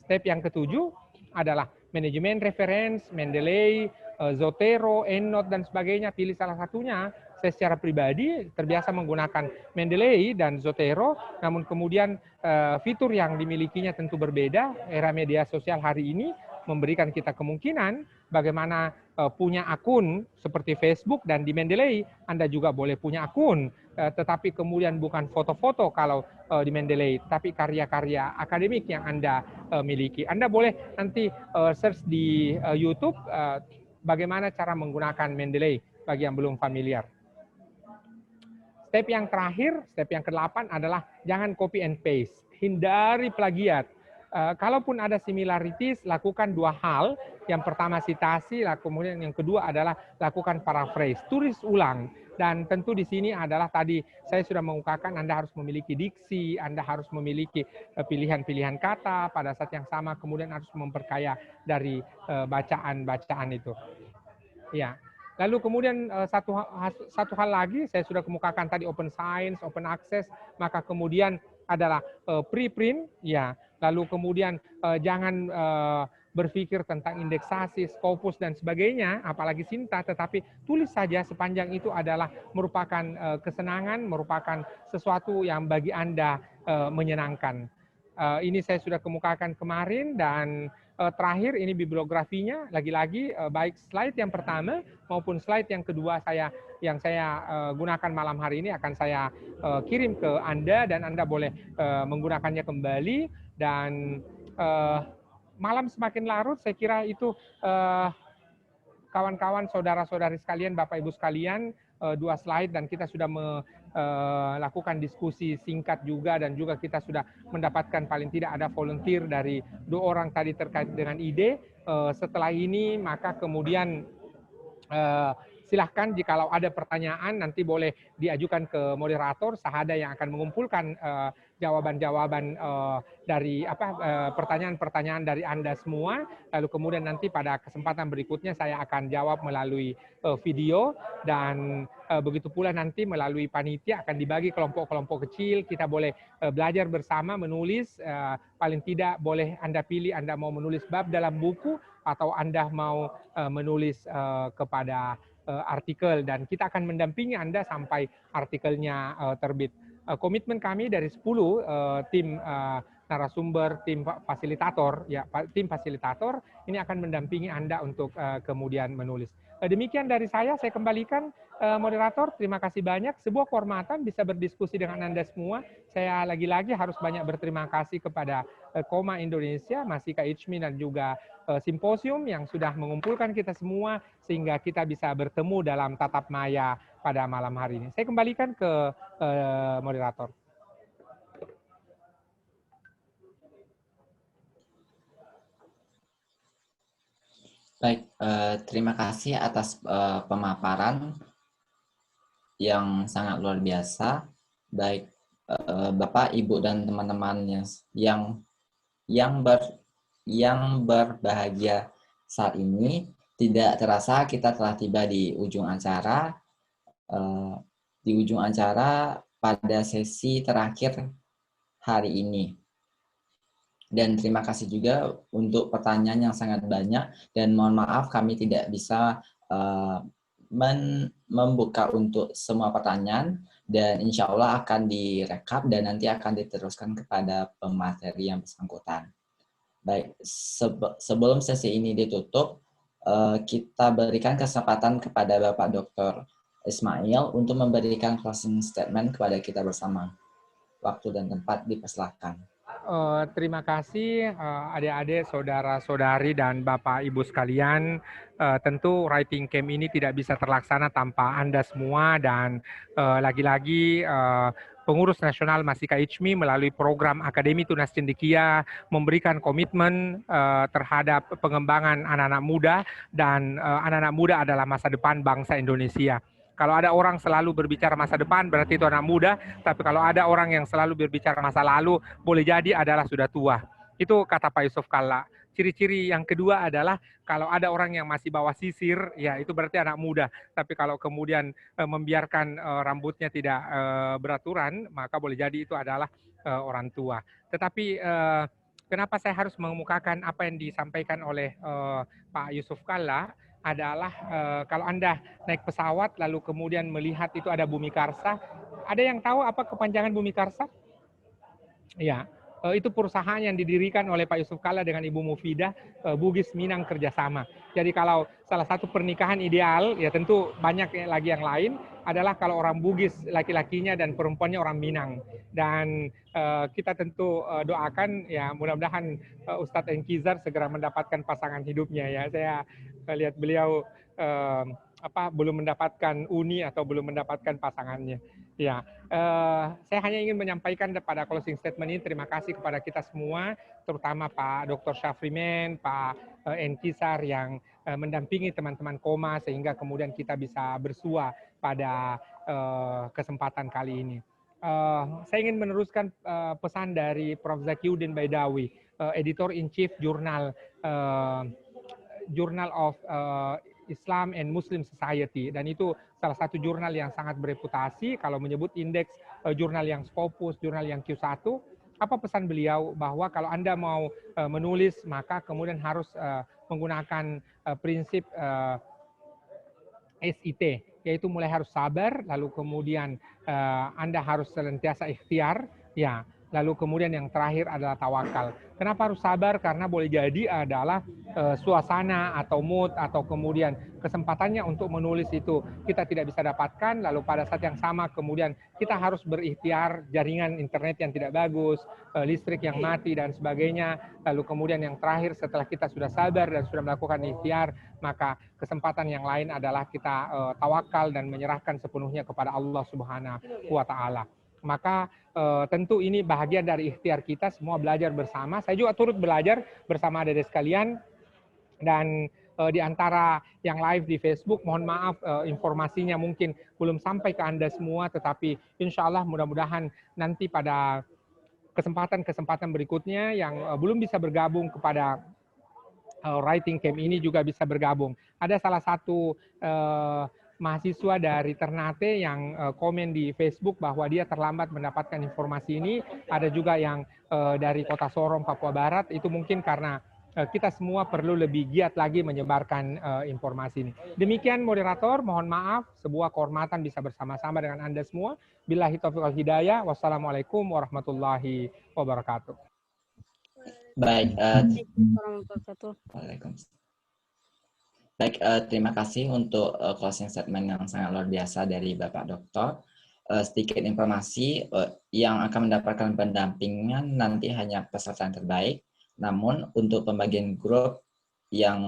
Step yang ketujuh adalah manajemen reference, Mendeley, Zotero, EndNote, dan sebagainya. Pilih salah satunya. Saya secara pribadi terbiasa menggunakan Mendeley dan Zotero, namun kemudian fitur yang dimilikinya tentu berbeda. Era media sosial hari ini memberikan kita kemungkinan bagaimana punya akun seperti Facebook, dan di Mendeley Anda juga boleh punya akun, tetapi kemudian bukan foto-foto kalau di Mendeley, tapi karya-karya akademik yang Anda miliki. Anda boleh nanti search di YouTube bagaimana cara menggunakan Mendeley bagi yang belum familiar. Step yang terakhir, step yang ke-8 adalah jangan copy and paste. Hindari plagiat. Kalaupun ada similarities, lakukan dua hal. Yang pertama citasi, kemudian yang kedua adalah lakukan paraphrase, tulis ulang. Dan tentu di sini adalah tadi saya sudah mengungkapkan Anda harus memiliki diksi, Anda harus memiliki pilihan-pilihan kata pada saat yang sama, kemudian harus memperkaya dari bacaan-bacaan itu. Ya. Lalu kemudian satu hal lagi saya sudah kemukakan tadi, open science, open access, maka kemudian adalah preprint, ya. Lalu kemudian jangan berpikir tentang indeksasi, Scopus dan sebagainya, apalagi Sinta, tetapi tulis saja sepanjang itu adalah merupakan kesenangan, merupakan sesuatu yang bagi Anda menyenangkan. Ini saya sudah kemukakan kemarin, dan terakhir ini bibliografinya, lagi-lagi baik slide yang pertama maupun slide yang kedua yang saya gunakan malam hari ini akan saya kirim ke Anda, dan Anda boleh menggunakannya kembali. Dan malam semakin larut, saya kira itu kawan-kawan, saudara-saudari sekalian, Bapak Ibu sekalian, dua slide, dan kita sudah melakukan diskusi singkat juga, dan juga kita sudah mendapatkan paling tidak ada volunteer dari 2 orang tadi terkait dengan ide. Setelah ini maka kemudian silahkan jikalau ada pertanyaan nanti boleh diajukan ke moderator Sahada yang akan mengumpulkan jawaban-jawaban dari pertanyaan-pertanyaan dari Anda semua. Lalu kemudian nanti pada kesempatan berikutnya saya akan jawab melalui video, dan begitu pula nanti melalui panitia akan dibagi kelompok-kelompok kecil. Kita boleh belajar bersama menulis, paling tidak boleh Anda pilih Anda mau menulis bab dalam buku atau Anda mau menulis kepada artikel, dan kita akan mendampingi Anda sampai artikelnya terbit. Komitmen kami dari 10 tim narasumber, tim fasilitator, ya, tim fasilitator ini akan mendampingi Anda untuk kemudian menulis. Demikian dari saya kembalikan moderator. Terima kasih banyak. Sebuah kehormatan bisa berdiskusi dengan Anda semua. Saya lagi-lagi harus banyak berterima kasih kepada Koma Indonesia, Masika Ichmi, dan juga simposium yang sudah mengumpulkan kita semua sehingga kita bisa bertemu dalam tatap maya pada malam hari ini. Saya kembalikan ke moderator. Baik, terima kasih atas pemaparan yang sangat luar biasa. Baik, Bapak, Ibu, dan teman-teman yang berbahagia saat ini, tidak terasa kita telah tiba di ujung acara. Pada sesi terakhir hari ini. Dan terima kasih juga untuk pertanyaan yang sangat banyak, dan mohon maaf kami tidak bisa membuka untuk semua pertanyaan, dan insya Allah akan direkap dan nanti akan diteruskan kepada pemateri yang bersangkutan. Baik, sebelum sesi ini ditutup, kita berikan kesempatan kepada Bapak Dr. Ismail untuk memberikan closing statement kepada kita bersama. Waktu dan tempat dipersilahkan. Terima kasih adik-adik, saudara-saudari, dan Bapak Ibu sekalian. Tentu writing camp ini tidak bisa terlaksana tanpa Anda semua, dan lagi-lagi pengurus nasional Masika Ichmi melalui program Akademi Tunas Cendekia memberikan komitmen terhadap pengembangan anak-anak muda, dan anak-anak muda adalah masa depan bangsa Indonesia. Kalau ada orang selalu berbicara masa depan, berarti itu anak muda. Tapi kalau ada orang yang selalu berbicara masa lalu, boleh jadi adalah sudah tua. Itu kata Pak Yusuf Kalla. Ciri-ciri yang kedua adalah kalau ada orang yang masih bawa sisir, ya itu berarti anak muda. Tapi kalau kemudian membiarkan rambutnya tidak beraturan, maka boleh jadi itu adalah orang tua. Tetapi kenapa saya harus mengemukakan apa yang disampaikan oleh Pak Yusuf Kalla adalah kalau Anda naik pesawat lalu kemudian melihat itu ada Bumi Karsa. Ada yang tahu apa kepanjangan Bumi Karsa? Ya, itu perusahaan yang didirikan oleh Pak Yusuf Kalla dengan Ibu Mufidah, Bugis Minang Kerjasama. Jadi kalau salah satu pernikahan ideal, ya tentu banyak lagi yang lain, adalah kalau orang Bugis laki-lakinya dan perempuannya orang Minang. Dan kita tentu doakan ya mudah-mudahan Ustadz Enkizar segera mendapatkan pasangan hidupnya ya. Saya lihat beliau belum mendapatkan uni atau belum mendapatkan pasangannya. Ya, saya hanya ingin menyampaikan pada closing statement ini terima kasih kepada kita semua, terutama Pak Dr. Syafrimen, Pak Enkizar yang mendampingi teman-teman Koma sehingga kemudian kita bisa bersua pada kesempatan kali ini. Saya ingin meneruskan pesan dari Prof. Zakiuddin Baidawi, Editor in Chief Journal of Islam and Muslim Society, dan itu salah satu jurnal yang sangat bereputasi kalau menyebut indeks jurnal yang Scopus, jurnal yang Q1. Apa pesan beliau? Bahwa kalau Anda mau menulis maka kemudian harus menggunakan prinsip SIT, yaitu mulai harus sabar, lalu kemudian Anda harus senantiasa ikhtiar, ya. Lalu kemudian yang terakhir adalah tawakal. Kenapa harus sabar? Karena boleh jadi adalah suasana atau mood atau kemudian kesempatannya untuk menulis itu kita tidak bisa dapatkan. Lalu pada saat yang sama kemudian kita harus berikhtiar, jaringan internet yang tidak bagus, listrik yang mati dan sebagainya. Lalu kemudian yang terakhir setelah kita sudah sabar dan sudah melakukan ikhtiar, maka kesempatan yang lain adalah kita tawakal dan menyerahkan sepenuhnya kepada Allah Subhanahu wa Ta'ala. Maka tentu ini bahagian dari ikhtiar kita semua belajar bersama. Saya juga turut belajar bersama adik-adik sekalian, dan di antara yang live di Facebook, mohon maaf informasinya mungkin belum sampai ke Anda semua, tetapi insya Allah mudah-mudahan nanti pada kesempatan-kesempatan berikutnya yang belum bisa bergabung kepada writing camp ini juga bisa bergabung. Ada salah satu mahasiswa dari Ternate yang komen di Facebook bahwa dia terlambat mendapatkan informasi ini. Ada juga yang dari Kota Sorong, Papua Barat, itu mungkin karena kita semua perlu lebih giat lagi menyebarkan informasi ini. Demikian moderator, mohon maaf, sebuah kehormatan bisa bersama-sama dengan Anda semua. Billahi taufiq wal hidayah. Wassalamualaikum warahmatullahi wabarakatuh. Baik, Warahmatullahi wabarakatuh. Waalaikumsalam. Baik, terima kasih untuk closing statement yang sangat luar biasa dari Bapak Dokter. Sedikit informasi, yang akan mendapatkan pendampingan nanti hanya peserta yang terbaik. Namun untuk pembagian grup yang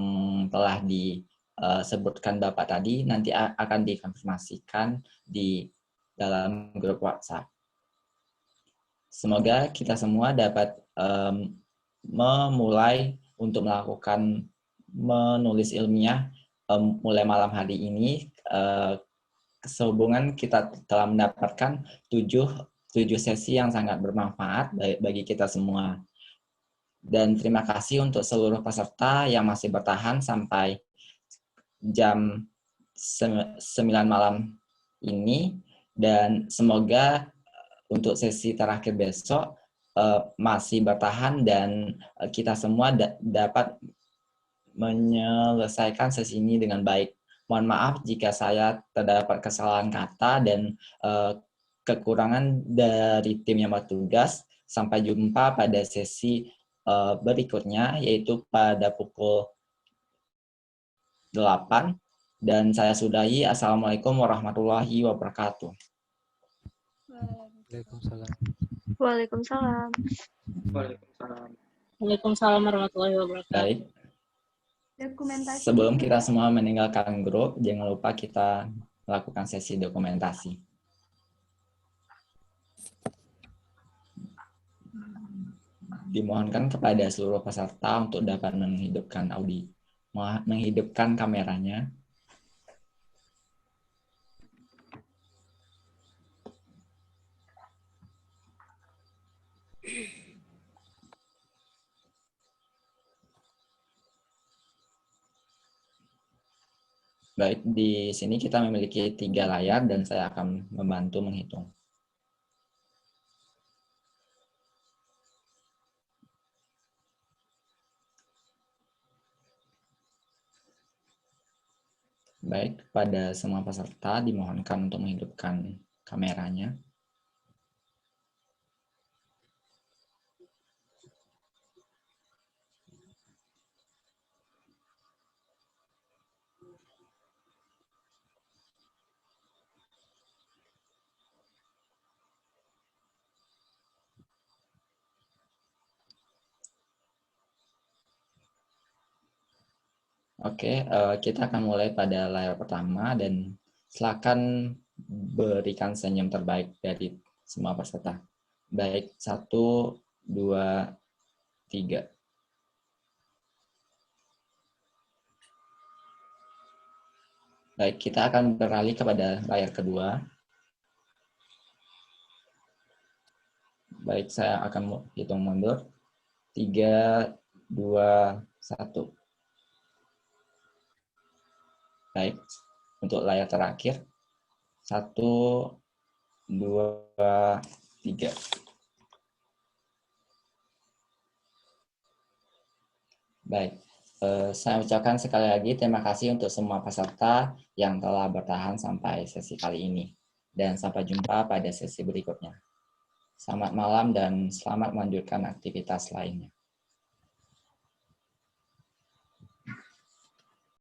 telah disebutkan Bapak tadi, nanti akan dikonfirmasikan di dalam grup WhatsApp. Semoga kita semua dapat memulai untuk melakukan menulis ilmiah mulai malam hari ini. Sehubungan kita telah mendapatkan 7 sesi yang sangat bermanfaat bagi kita semua. Dan terima kasih untuk seluruh peserta yang masih bertahan sampai jam 9 malam ini. Dan semoga untuk sesi terakhir besok masih bertahan dan kita semua dapat menyelesaikan sesi ini dengan baik. Mohon maaf jika saya terdapat kesalahan kata dan kekurangan dari tim yang bertugas. Sampai jumpa pada sesi berikutnya, yaitu pada pukul 8. Dan saya sudahi. Assalamualaikum warahmatullahi wabarakatuh. Waalaikumsalam. Waalaikumsalam. Waalaikumsalam. Waalaikumsalam warahmatullahi wabarakatuh. Baik. Sebelum kita semua meninggalkan grup, jangan lupa kita melakukan sesi dokumentasi. Dimohonkan kepada seluruh peserta untuk dapat menghidupkan kameranya. Baik, di sini kita memiliki 3 layar dan saya akan membantu menghitung. Baik, pada semua peserta dimohonkan untuk menghidupkan kameranya. Oke, kita akan mulai pada layar pertama dan silakan berikan senyum terbaik dari semua peserta. Baik, 1, 2, 3. Baik, kita akan beralih kepada layar kedua. Baik, saya akan hitung mundur. 3, 2, 1. Baik, untuk layar terakhir. 1, 2, 3. Baik, saya ucapkan sekali lagi terima kasih untuk semua peserta yang telah bertahan sampai sesi kali ini. Dan sampai jumpa pada sesi berikutnya. Selamat malam dan selamat melanjutkan aktivitas lainnya.